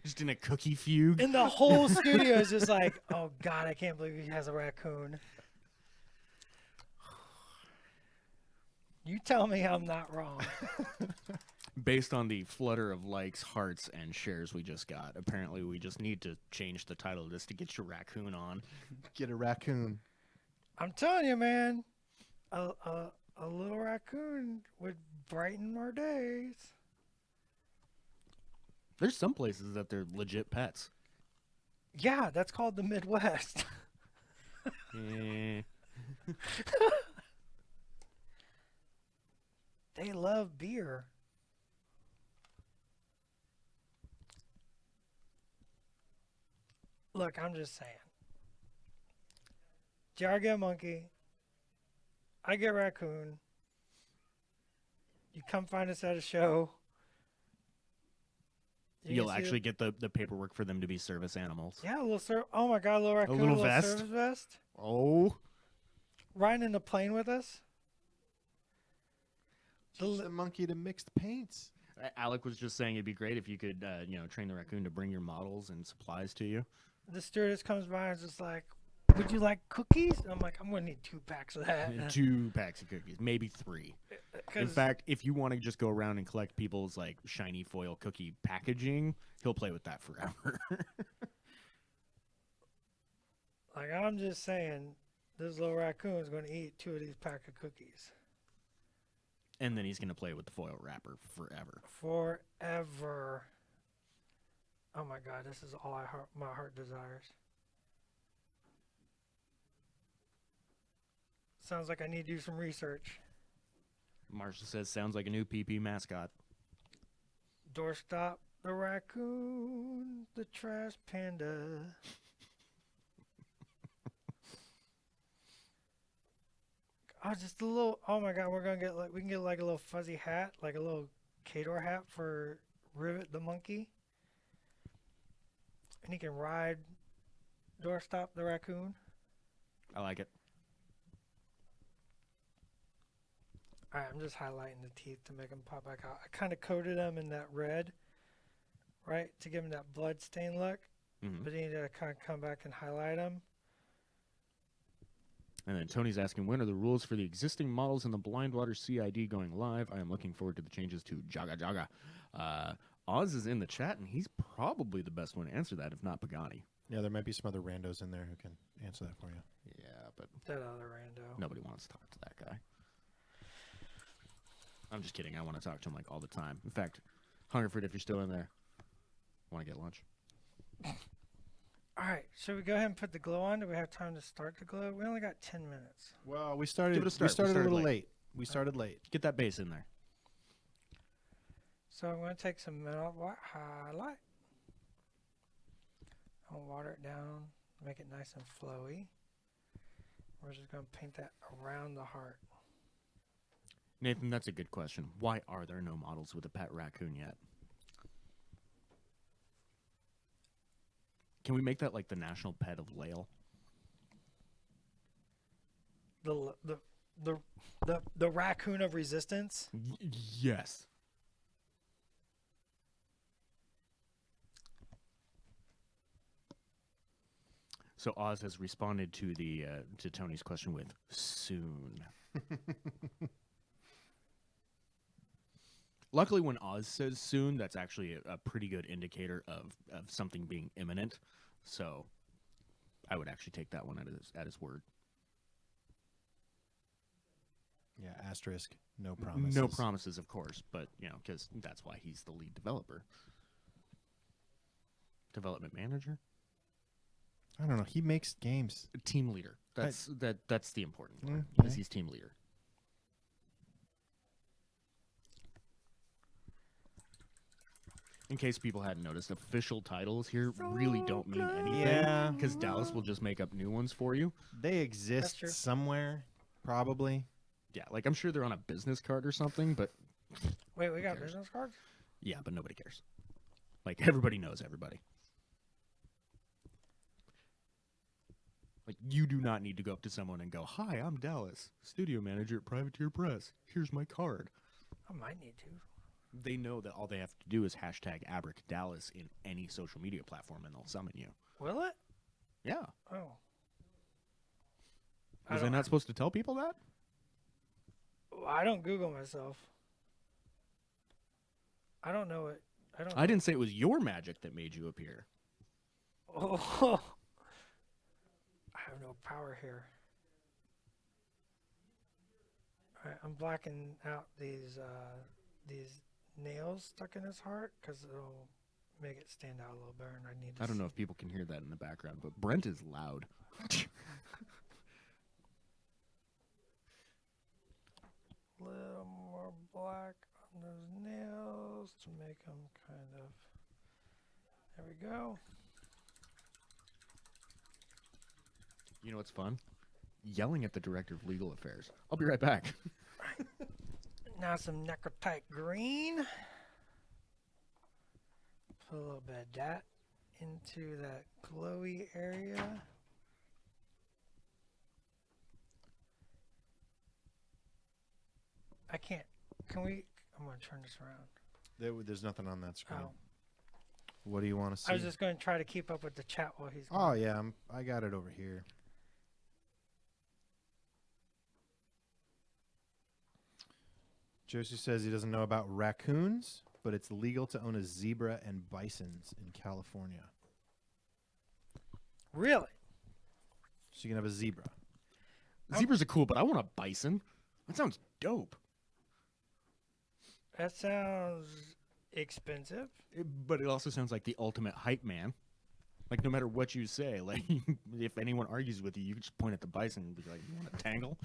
Just in a cookie fugue. And the whole studio is just like, oh God, I can't believe he has a raccoon. You tell me I'm not wrong. Based on the flutter of likes, hearts, and shares we just got, apparently we just need to change the title of this to Get Your Raccoon On. Get a raccoon. I'm telling you, man, a little raccoon would brighten our days. There's some places that they're legit pets. Yeah, that's called the Midwest. Eh. They love beer. Look, I'm just saying. JR get monkey. I get raccoon. You come find us at a show. You You'll can see actually get the paperwork for them to be service animals. Yeah, a little oh my god, a little raccoon, little vest. service vest. Oh. Riding in the plane with us. Teach the monkey to mixed paints. Alec was just saying it'd be great if you could, train the raccoon to bring your models and supplies to you. The stewardess comes by and is just like, would you like cookies? And I'm like, I'm going to need 2 packs of that. 2 packs of cookies, maybe 3. In fact, if you want to just go around and collect people's like shiny foil cookie packaging, he'll play with that forever. like, I'm just saying, this little raccoon is going to eat 2 of these pack of cookies. And then he's going to play with the foil wrapper forever. Forever. Oh my god, this is all my heart desires. Sounds like I need to do some research. Marshall says, sounds like a new PP mascot. Doorstop the raccoon, the trash panda. Oh, just a little. Oh my god, we can get like a little fuzzy hat, like a little Kador hat for Rivet the monkey, and he can ride Doorstop the raccoon. I like it. All right, I'm just highlighting the teeth to make them pop back out. I kind of coated them in that red, right, to give them that blood stain look. Mm-hmm. But you need to kind of come back and highlight them. And then Tony's asking, when are the rules for the existing models in the Blindwater CID going live? I am looking forward to the changes to Jaga Jaga. Oz is in the chat, and he's probably the best one to answer that, if not Pagani. Yeah, there might be some other randos in there who can answer that for you. Yeah, but That other rando. nobody wants to talk to that guy. I'm just kidding. I want to talk to him like all the time. In fact, Hungerford, if you're still in there, want to get lunch? All right, should we go ahead and put the glow on? Do we have time to start the glow? We only got 10 minutes. Well, we started. Give it a start. We started a little late. late. We started late. Get that base in there. So I'm going to take some metal highlight. I'll water it down, make it nice and flowy. We're just going to paint that around the heart. Nathan, that's a good question. Why are there no models with a pet raccoon yet? Can we make that like the national pet of Lael? The raccoon of resistance. Yes. So Oz has responded to the to Tony's question with soon. Luckily, when Oz says soon, that's actually a pretty good indicator of something being imminent. So I would actually take that one at his word. Yeah, asterisk. No promises. No promises, of course, but because that's why he's the lead developer. Development manager? I don't know. He makes games. Team leader. That's the important part. Okay. Is he's team leader. In case people hadn't noticed, official titles here really don't mean anything. Yeah. Because Dallas will just make up new ones for you. They exist true. somewhere, probably. Yeah, like I'm sure they're on a business card or something, but Wait, we got cares? business cards? yeah, but nobody cares. Like everybody knows everybody. Like you do not need to go up to someone and go, "Hi, I'm Dallas, studio manager at Privateer Press. Here's my card." I might need to. They know that all they have to do is hashtag #AbricDallas in any social media platform, and they'll summon you. Will it? Yeah. Oh. Was I not supposed to tell people that? I don't Google myself. I don't know it. I didn't say it was your magic that made you appear. Oh. I have no power here. All right, I'm blacking out these nails stuck in his heart because it'll make it stand out a little better. And I need to I don't know if people can hear that in the background, but Brent is loud. little more black on those nails to make them kind of. There we go. You know what's fun? yelling at the director of legal affairs. I'll be right back. Now some necrotite green. Put a little bit of that into that glowy area. I can't. Can we? I'm going to turn this around. There's nothing on that screen. Oh. What do you want to see? I was just going to try to keep up with the chat while he's Oh yeah, I got it over here. Josie says he doesn't know about raccoons, but it's legal to own a zebra and bisons in California. Really? So you can have a zebra. Zebras are cool, but I want a bison. That sounds dope. That sounds expensive. But it also sounds like the ultimate hype man. Like, no matter what you say, like, if anyone argues with you, you can just point at the bison and be like, you want a tangle?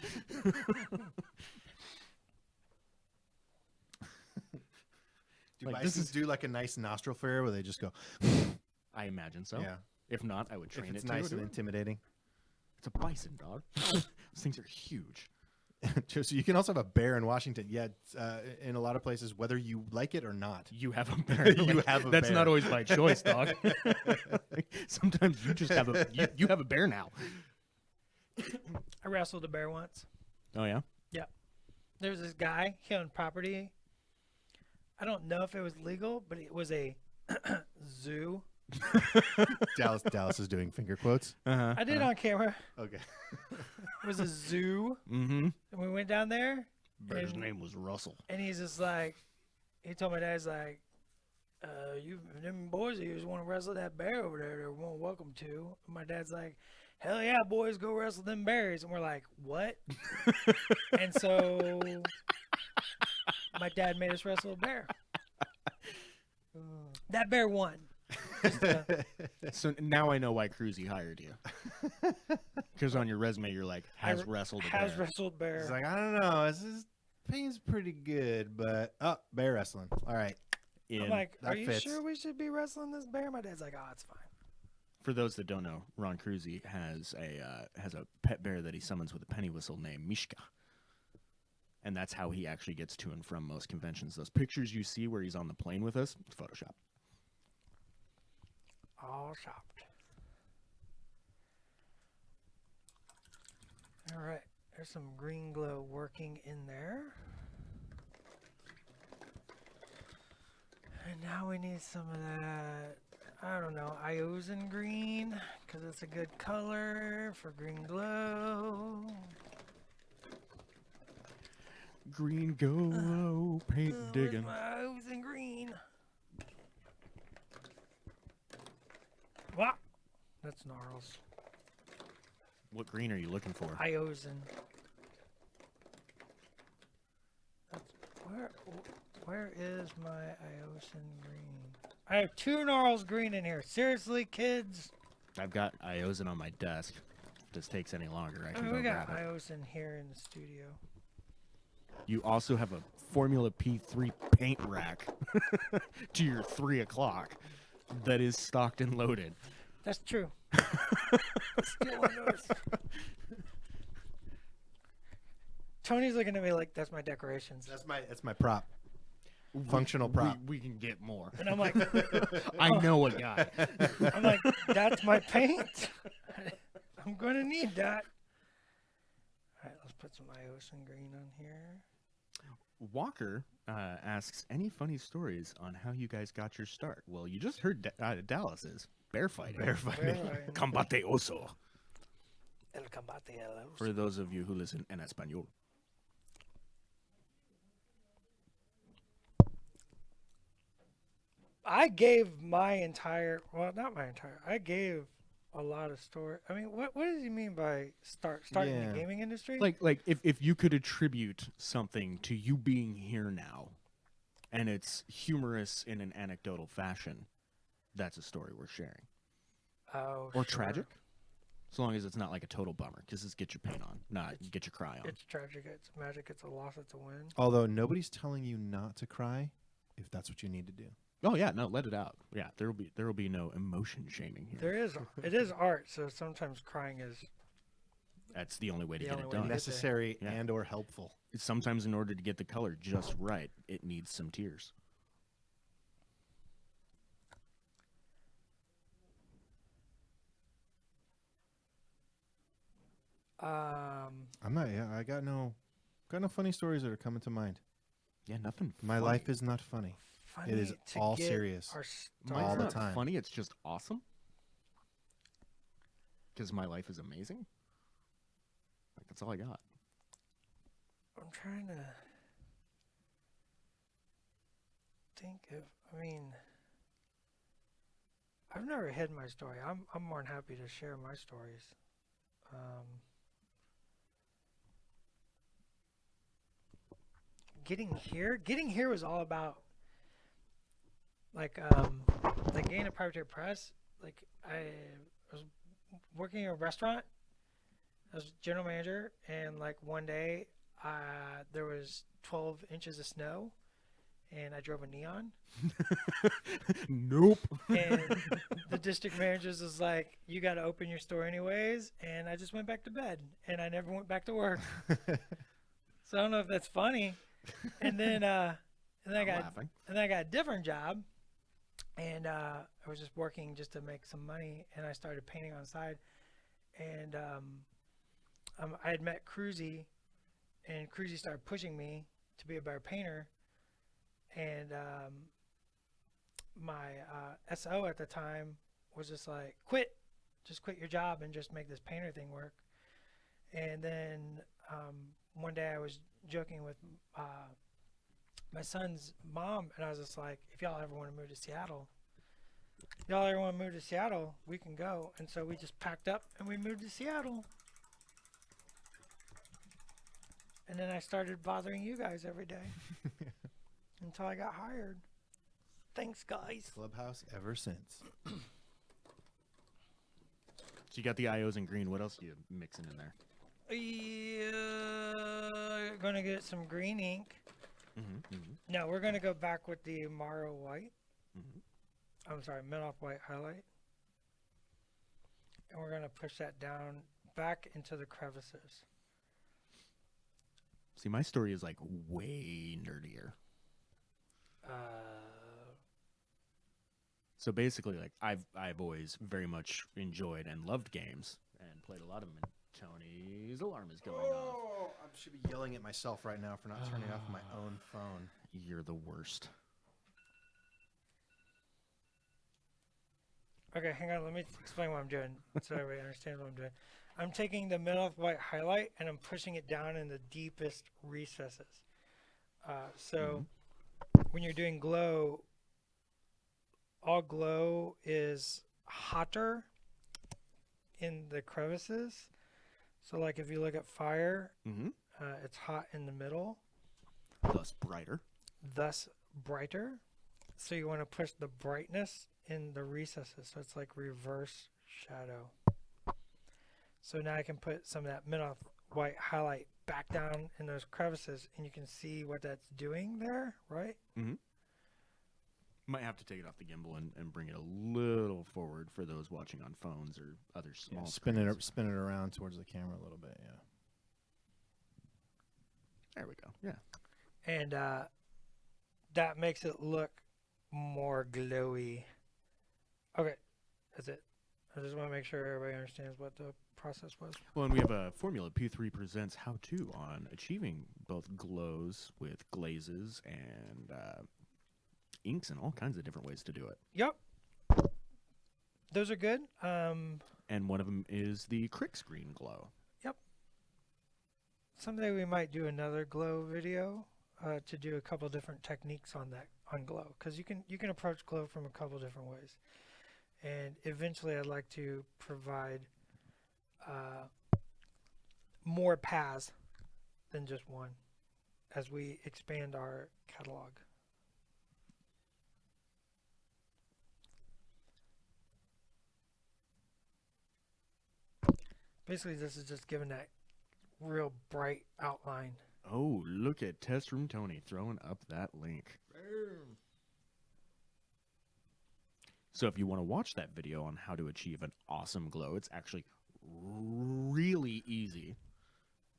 Do Like, bisons do like a nice nostril flare where they just go? I imagine so. Yeah. If not, I would train If it's it nice to and do it. intimidating. It's a bison, dog. Those things are huge. So you can also have a bear in Washington. Yeah, it's, in a lot of places, whether you like it or not. You have a bear. You have a That's bear. not always by choice, dog. Sometimes you just have you have a bear now. I wrestled a bear once. Oh yeah. There was this guy. He owned property. I don't know if it was legal, but it was a zoo. Dallas is doing finger quotes. Uh-huh. I did it on camera. Okay. It was a zoo, Mm-hmm. and we went down there, Bear's And- name was Russell. and he's just like, he told my dad, he's like, you them boys of yours want to wrestle that bear over there, they're more welcome to. And my dad's like, hell yeah, boys, go wrestle them bears. And we're like, what? And so my dad made us wrestle a bear. That bear won. So now I know why Cruzy hired you. Because on your resume you're like, has wrestled a Has bear. wrestled bear. He's like, I don't know. This is pain's pretty good, but bear wrestling. All right. I'm In- like, that are you fits. sure we should be wrestling this bear? My dad's like, oh, it's fine. For those that don't know, Ron Cruzy has a pet bear that he summons with a penny whistle named Mishka. And that's how he actually gets to and from most conventions. Those pictures you see where he's on the plane with us, it's Photoshop. All shopped. All right, there's some green glow working in there. And now we need some of that, I don't know, Iosin green, because it's a good color for green glow. Green go, paint Where's digging. my Iosin green? Wow, that's gnarls. What green are you looking for? Iosin. That's where is my Iosin green? I have 2 gnarls green in here. Seriously, kids? I've got Iosin on my desk. If this takes any longer, I I can mean, go we got grab it. Iosin here in the studio. You also have a Formula P3 paint rack to your 3 o'clock that is stocked and loaded. That's true. Still one of those. Tony's looking at me like that's my decorations, That's my prop. Functional prop. We can get more. and I'm like, I know a guy. that's my paint. I'm gonna need that. All right, let's put some Iosin green on here. Walker asks, any funny stories on how you guys got your start? Well, you just heard Dallas's bear fighting. Bear fighting. Combate oso. El combate a la For those of you who listen en español. I gave my entire, well, not my entire, I gave a lot of story. I mean, what does he mean by starting Yeah. the gaming industry? Like if you could attribute something to you being here now, and it's humorous in an anecdotal fashion, that's a story worth sharing. oh, Or sure. tragic, so long as it's not like a total bummer. Because it's get your pain on, not get your cry on. It's tragic. It's magic. It's a loss. It's a win. Although nobody's telling you not to cry, if that's what you need to do. Oh yeah, no, let it out. Yeah, there will be no emotion shaming here. There is. It is art. So sometimes crying is That's the only way to The get only it way to done. get Necessary Yeah. and or helpful. Sometimes in order to get the color just right, it needs some tears. I'm not. Yeah, I got no funny stories that are coming to mind. Yeah, nothing. My funny. life is not funny. funny is to all get serious. our Mine's all the not time. funny. It's just awesome. Because my life is amazing. Like that's all I got. I'm trying to think of. I mean, I've never hid my story. I'm more than happy to share my stories. Getting here was all about like getting a private press. Like I was working in a restaurant. I was general manager, and like one day, there was 12 inches of snow, and I drove a Neon. Nope. And the district manager was like, "You got to open your store anyways," and I just went back to bed, and I never went back to work. So I don't know if that's funny. And then I laughing. got a different job, and I was just working just to make some money, and I started painting on the side, and I had met Cruzy, and Cruzy started pushing me to be a better painter, and my SO at the time was just like, just quit your job and just make this painter thing work. And then one day I was joking with my son's mom, and I was just like, if y'all ever want to move to Seattle, we can go. And so we just packed up and we moved to Seattle. And then I started bothering you guys every day until I got hired. Thanks, guys. Clubhouse ever since. So you got the IOs in green. What else are you mixing in there? Gonna get some green ink. No, we're gonna go back with the Amaro white. I'm sorry, Minoff white highlight. And we're gonna push that down back into the crevices. See, my story is like way nerdier. So basically, like I've always very much enjoyed and loved games and played a lot of them. And Tony's alarm is going off. Oh, I should be yelling at myself right now for not turning off my own phone. You're the worst. Okay, hang on. Let me explain what I'm doing so everybody understands what I'm doing. I'm taking the Minoff white highlight and I'm pushing it down in the deepest recesses. So when you're doing glow, all glow is hotter in the crevices. So like if you look at fire, it's hot in the middle, Thus brighter. thus brighter. So you want to push the brightness in the recesses. So it's like reverse shadow. So now I can put some of that Minoff white highlight back down in those crevices, and you can see what that's doing there, right? Might have to take it off the gimbal and bring it a little forward for those watching on phones or other small Spin screens. it around towards the camera a little bit. Yeah. There we go. Yeah. And that makes it look more glowy. Okay, that's it. I just want to make sure everybody understands what the process was. Well, and we have a formula. P3 presents how-to on achieving both glows with glazes and inks and all kinds of different ways to do it. Yep. Those are good. And one of them is the Crix Green Glow. Someday we might do another glow video to do a couple different techniques on glow, because you can approach glow from a couple different ways. And eventually I'd like to provide more paths than just one as we expand our catalog. Basically, this is just giving that real bright outline. Oh, look at Test Room Tony throwing up that link. So if you want to watch that video on how to achieve an awesome glow, it's actually really easy.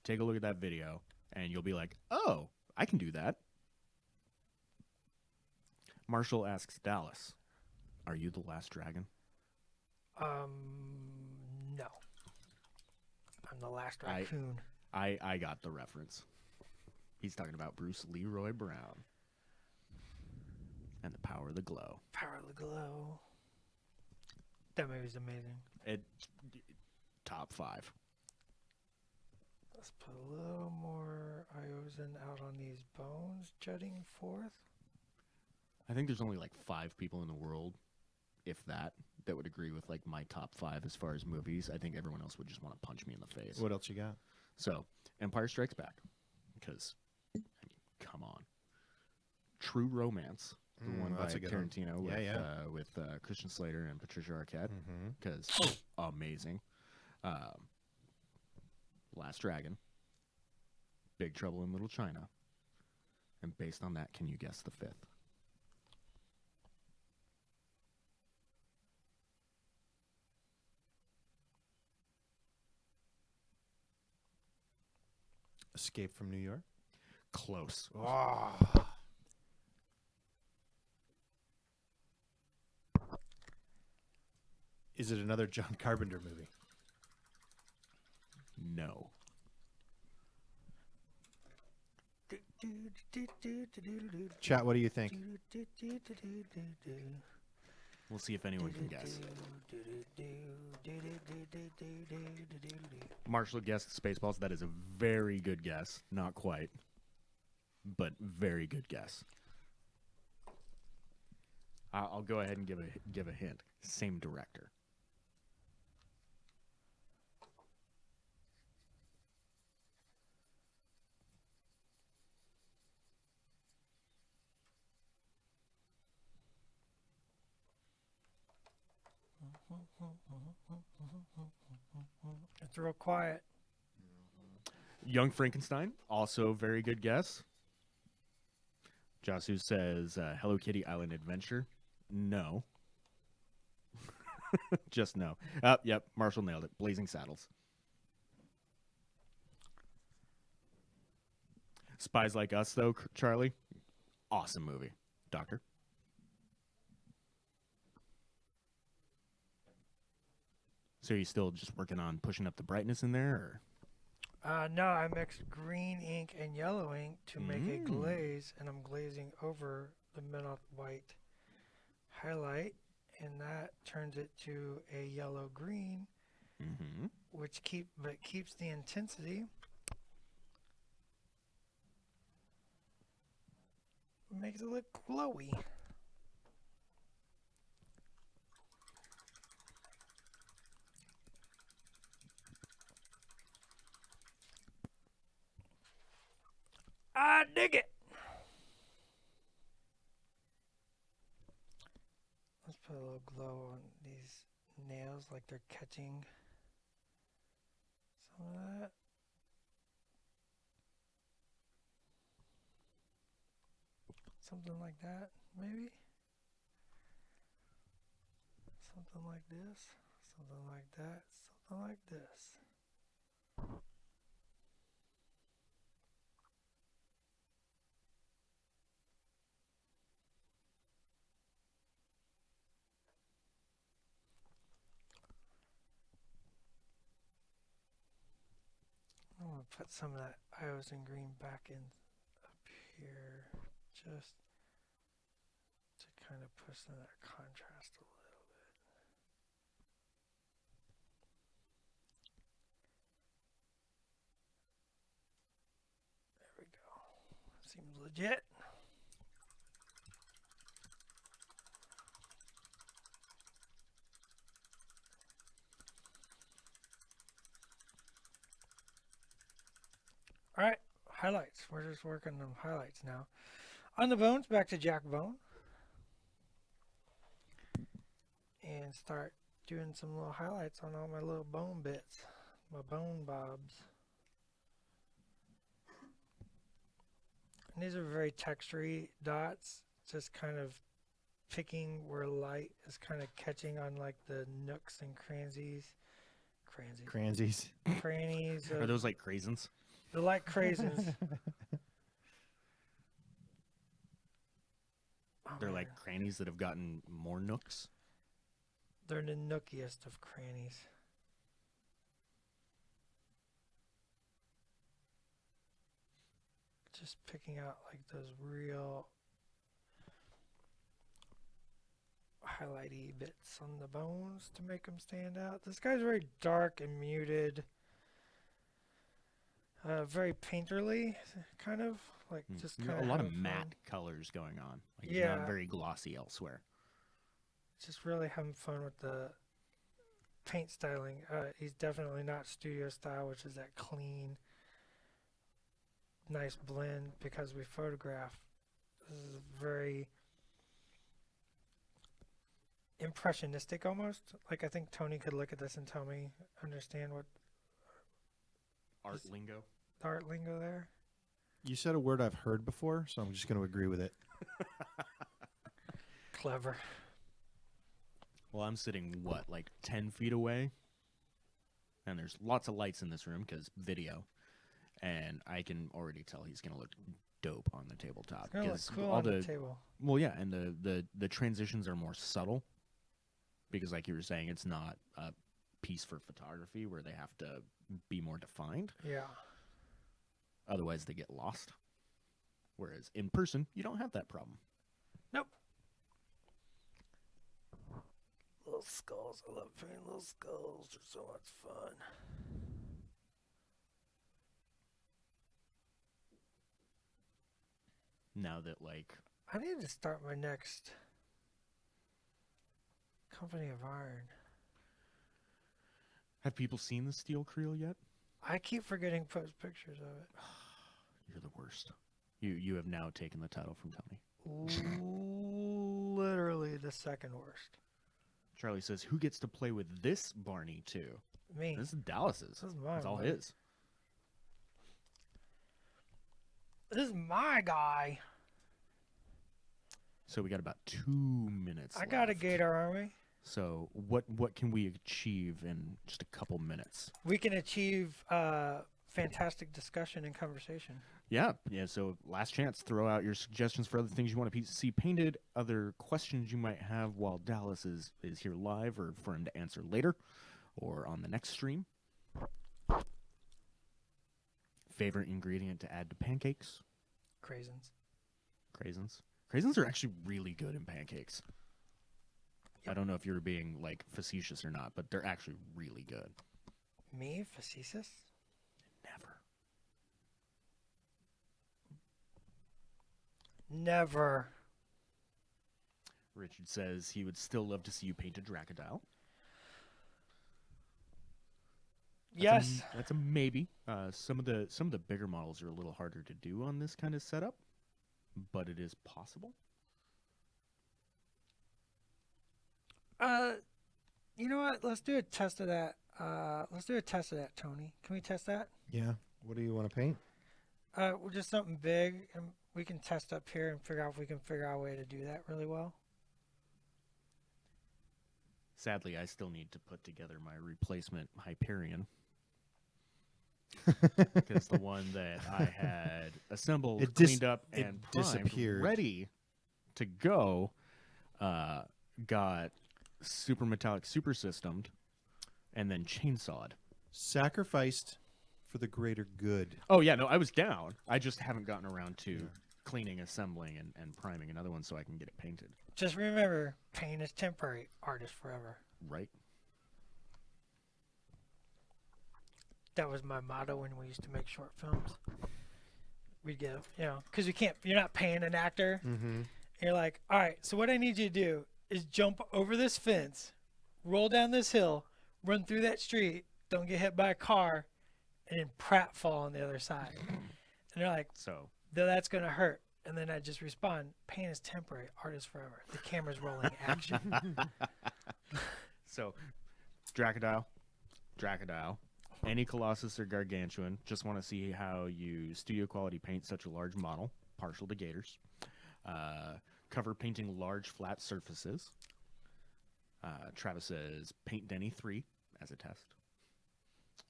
Take a look at that video, and you'll be like, oh, I can do that. Marshall asks Dallas, are you the last dragon? No. I'm the last raccoon. I got the reference. He's talking about Bruce Leroy Brown and the power of the glow. Power of the glow. That movie's amazing. Top 5. Let's put a little more Iozin out on these bones jutting forth. I think there's only like 5 people in the world, if that would agree with like my top 5 as far as movies. I think everyone else would just want to punch me in the face. What else you got? So, Empire Strikes Back, because I mean, come on, True Romance, the one by that's a good one. Tarantino with Christian Slater and Patricia Arquette, because amazing. Last Dragon, Big Trouble in Little China, and based on that, can you guess the 5th? Escape from New York. Close. Oh. Is it another John Carpenter movie? No. Chat, what do you think? We'll see if anyone can guess. Marshall guessed Spaceballs. That is a very good guess. Not quite, but very good guess. I'll go ahead and give a hint. Same director. It's real quiet. Young Frankenstein, also very good guess. Jasu says Hello Kitty Island Adventure. No. Just no. Yep, Marshall nailed it. Blazing Saddles. Spies Like Us, though, Charlie. Awesome movie. Doctor? So are you still just working on pushing up the brightness in there? Or? No, I mixed green ink and yellow ink to make a glaze, and I'm glazing over the midnight white highlight, and that turns it to a yellow-green, which keeps the intensity. Makes it look glowy. I dig it. Let's put a little glow on these nails like they're catching some of that. Something like that, maybe. Something like this. Something like that. Something like this. I'm going to put some of that Iozin green back in up here just to kind of push some of that contrast a little bit. There we go. Seems legit. All right, highlights. We're just working on highlights now. On the bones, back to Jack Bone. And start doing some little highlights on all my little bone bits, my bone bobs. And these are very textury dots, just kind of picking where light is kind of catching on like the nooks and Cransies. Cransies. Crannies. Are those like craisins? They're like craisins. Oh, They're man. like crannies that have gotten more nooks. They're the nookiest of crannies. Just picking out like those real highlighty bits on the bones to make them stand out. This guy's very dark and muted. Very painterly, kind of like just You kind got of a lot of matte colors going on. Like It's Yeah. not very glossy elsewhere. Just really having fun with the paint styling. He's definitely not studio style, which is that clean, nice blend because we photograph. This is very impressionistic almost. Like I think Tony could look at this and tell me, understand what Art lingo. the art lingo there. You said a word I've heard before, so I'm just going to agree with it. Clever. Well, I'm sitting, what, like 10 feet away? And there's lots of lights in this room because video. And I can already tell he's going to look dope on the tabletop. It's gonna look 'cause cool all on the the table. Well, yeah, and the transitions are more subtle because, like you were saying, it's not a piece for photography where they have to be more defined. Yeah. Otherwise, they get lost. Whereas in person, you don't have that problem. Nope. Little skulls. I love painting little skulls. They're so much fun. Now that, like, I need to start my next Company of Iron. have people seen the Steel Creel yet? I keep forgetting to post pictures of it. You're the worst. You have now taken the title from Tony. Literally the second worst. Charlie says, "Who gets to play with this Barney too?" Me. This is Dallas's. This is mine, It's all buddy. his. This is my guy. So we got about 2 minutes. I got a left. Gator Army. So what can we achieve in just a couple minutes? We can achieve fantastic discussion and conversation. Yeah. So last chance. Throw out your suggestions for other things you want to see painted, other questions you might have while Dallas is here live, or for him to answer later, or on the next stream. Favorite ingredient to add to pancakes? Craisins. Craisins. Craisins are actually really good in pancakes. I Yep. don't know if you're being like facetious or not, but they're actually really good. Me? Facetious? Never. Never. Richard says he would still love to see you paint a Dracodile. Yes. That's a maybe. Some of the bigger models are a little harder to do on this kind of setup, but it is possible. You know what? Let's do a test of that. Let's do a test of that, Tony. Can we test that? Yeah. What do you want to paint? Just something big, and we can test up here and figure out if we can figure out a way to do that really well. Sadly, I still need to put together my replacement Hyperion. Because the one that I had assembled, It cleaned up, it and primed, disappeared. ready to go, got super metallic super systemed, and then chainsawed. Sacrificed for the greater good. Oh yeah, no, I was down. I just haven't gotten around to cleaning, assembling, and priming another one so I can get it painted. Just remember, pain is temporary, art is forever. Right? That was my motto when we used to make short films. We'd get, because you're not paying an actor. Mm-hmm. You're like, all right, so what I need you to do is jump over this fence, roll down this hill, run through that street, don't get hit by a car, and then pratfall on the other side. And they're like, So though that's going to hurt. And then I just respond, pain is temporary, art is forever. The camera's rolling, action. So, Dracodile, any Colossus or Gargantuan. Just want to see how you studio quality paint such a large model, partial to Gators. Cover painting large flat surfaces. Travis says paint Denny 3 as a test.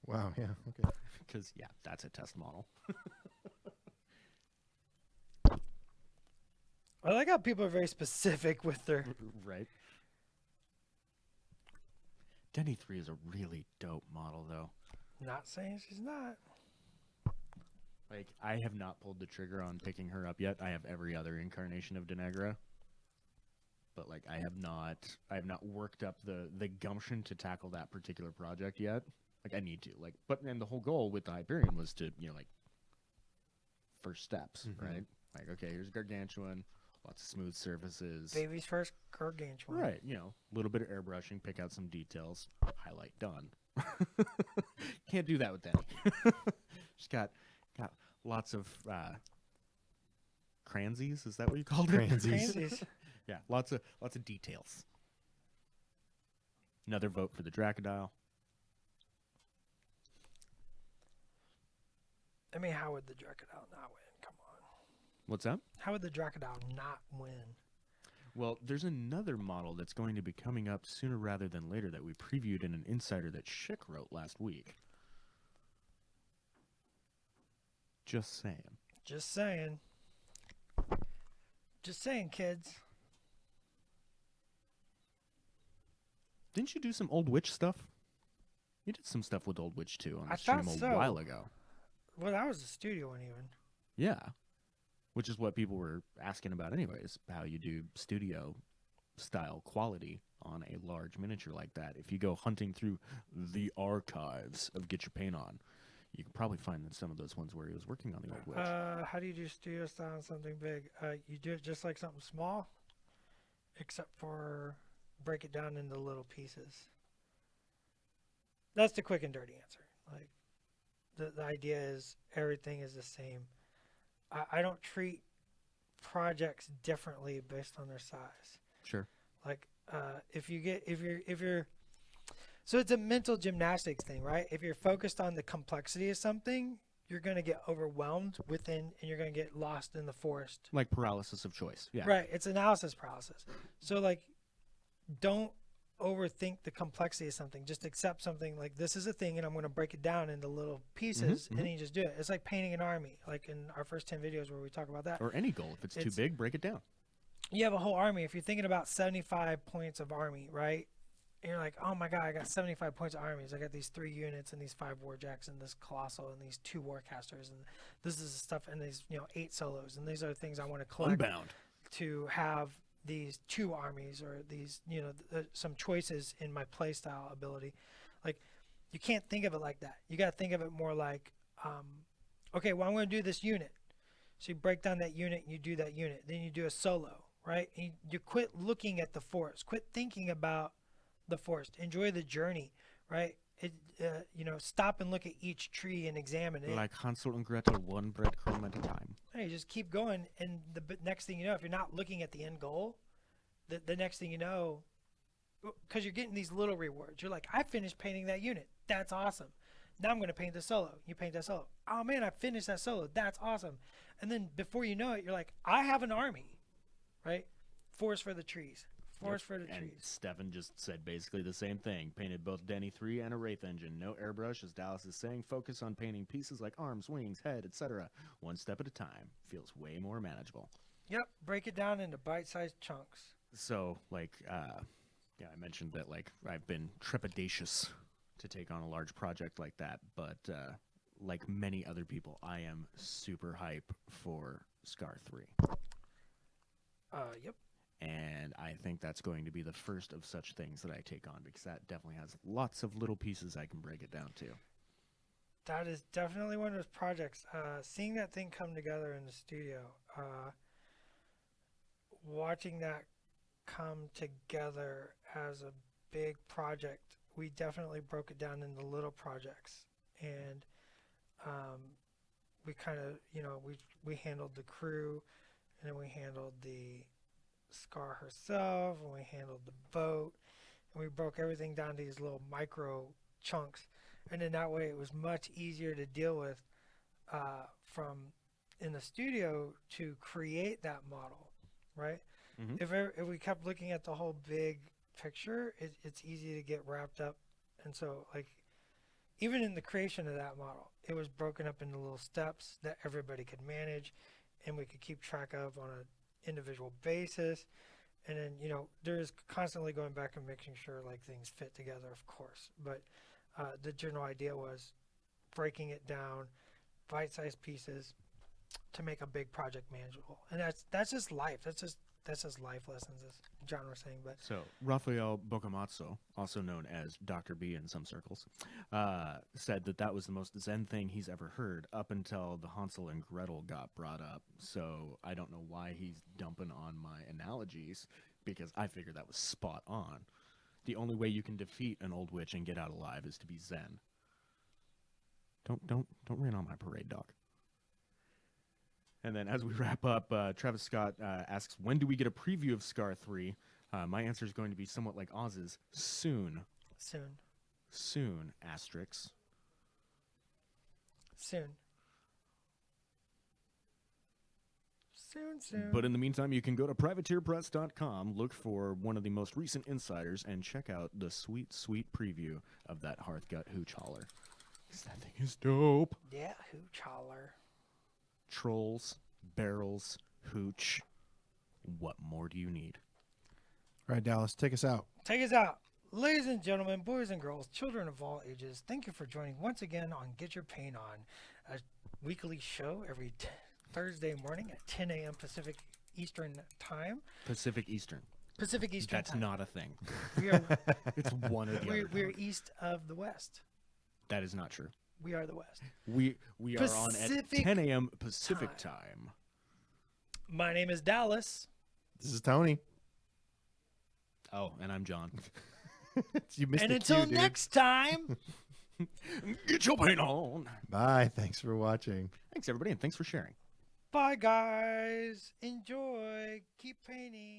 Wow. Yeah. Okay. Because, yeah, that's a test model. I like how people are very specific with their. Right. Denny 3 is a really dope model, though. Not saying she's not. Like, I have not pulled the trigger on picking her up yet. I have every other incarnation of Denegra. But, like, I have not worked up the gumption to tackle that particular project yet. Like, I need to. Like, and the whole goal with the Hyperion was to, like, first steps, right? Like, okay, here's Gargantuan, lots of smooth surfaces. Baby's first gargantuan. Right, a little bit of airbrushing, pick out some details, highlight, done. Can't do that with Denny. Just got lots of cransies. Is that what you called it? Cransies. Yeah, lots of details. Another vote for the Dracodile. I mean, how would the Dracodile not win? Come on. What's that? How would the Dracodile not win? Well, there's another model that's going to be coming up sooner rather than later that we previewed in an insider that Schick wrote last week. Just saying. Just saying. Just saying, kids. Didn't you do some Old Witch stuff? You did some stuff with Old Witch too on the I stream thought a so. while ago. Well, that was the studio one even. Yeah. Which is what people were asking about anyways, how you do studio style quality on a large miniature like that. If you go hunting through the archives of Get Your Paint On, you can probably find some of those ones where he was working on the Old Witch. How do you do studio style on something big? You do it just like something small, except for break it down into little pieces. That's the quick and dirty answer. Like, the idea is everything is the same. I don't treat projects differently based on their size. Sure. Like, if you're so it's a mental gymnastics thing, right? If you're focused on the complexity of something, you're going to get overwhelmed within, and you're going to get lost in the forest. Like paralysis of choice. Yeah. Right. It's analysis paralysis. So, like, don't overthink the complexity of something. Just accept something like this is a thing, and I'm going to break it down into little pieces, and then you just do it. It's like painting an army, like in our first 10 videos where we talk about that. Or any goal. If it's too big, break it down. You have a whole army. If you're thinking about 75 points of army, right? And you're like, oh my God, I got 75 points of armies. I got these 3 units and these 5 warjacks and this colossal and these 2 warcasters and this is the stuff and these 8 solos and these are the things I want to collect Unbound. to have these 2 armies or these some choices in my playstyle ability. Like, you can't think of it like that. You got to think of it more like, okay, well, I'm going to do this unit. So you break down that unit and you do that unit. Then you do a solo, right? And you quit looking at the forest. Quit thinking about the forest. Enjoy the journey, right? Stop and look at each tree and examine it. Like Hansel and Gretel, one breadcrumb at a time. Hey, just keep going, and the next thing you know, if you're not looking at the end goal, the next thing you know, because you're getting these little rewards, you're like, I finished painting that unit. That's awesome. Now I'm going to paint the solo. You paint that solo. Oh man, I finished that solo. That's awesome. And then before you know it, you're like, I have an army, right? Forest for the trees. Forest for the And trees. Stefan just said basically the same thing. Painted both Denny 3 and a Wraith engine. No airbrush, as Dallas is saying. Focus on painting pieces like arms, wings, head, etc. One step at a time. Feels way more manageable. Yep. Break it down into bite-sized chunks. So, like, I mentioned that, like, I've been trepidatious to take on a large project like that. But, like many other people, I am super hype for Scar 3. Yep. And I think that's going to be the first of such things that I take on because that definitely has lots of little pieces I can break it down to. That is definitely one of those projects. Seeing that thing come together in the studio, watching that come together as a big project, we definitely broke it down into little projects. And we kind of, we handled the crew, and then we handled the Scar herself, and we handled the boat, and we broke everything down to these little micro chunks, and then that way it was much easier to deal with from in the studio to create that model, right? If we kept looking at the whole big picture, it's easy to get wrapped up. And so, like, even in the creation of that model, it was broken up into little steps that everybody could manage and we could keep track of on an individual basis. And then, there's constantly going back and making sure like things fit together, of course. But the general idea was breaking it down, bite-sized pieces to make a big project manageable. And that's just life. That's just life lessons, as John was saying. But So, Raphael Bokamatsu, also known as Dr. B in some circles, said that was the most Zen thing he's ever heard up until the Hansel and Gretel got brought up. So, I don't know why he's dumping on my analogies, because I figured that was spot on. The only way you can defeat an old witch and get out alive is to be Zen. Don't rain on my parade, Doc. And then as we wrap up, Travis Scott asks, when do we get a preview of Scar 3? My answer is going to be somewhat like Oz's. Soon. Soon, asterisks. Soon. But in the meantime, you can go to privateerpress.com, look for one of the most recent insiders, and check out the sweet, sweet preview of that Hearthgut Hooch Holler. 'Cause that thing is dope. Yeah, Hooch Holler. Trolls, barrels, hooch. What more do you need? All right, Dallas, take us out. Take us out. Ladies and gentlemen, boys and girls, children of all ages, thank you for joining once again on Get Your Paint On, a weekly show every Thursday morning at 10 a.m. Pacific Eastern Time. Pacific Eastern. That's Time. not a thing. We are, It's one or the other. we're east of the West. That is not true. We are the West. We are on at Pacific 10 a.m. Pacific time. My name is Dallas. This is Tony. Oh, and I'm John. You missed And the until cue, dude. next time, Get your paint on. Bye. Thanks for watching. Thanks, everybody, and thanks for sharing. bye guys. Enjoy. Keep painting.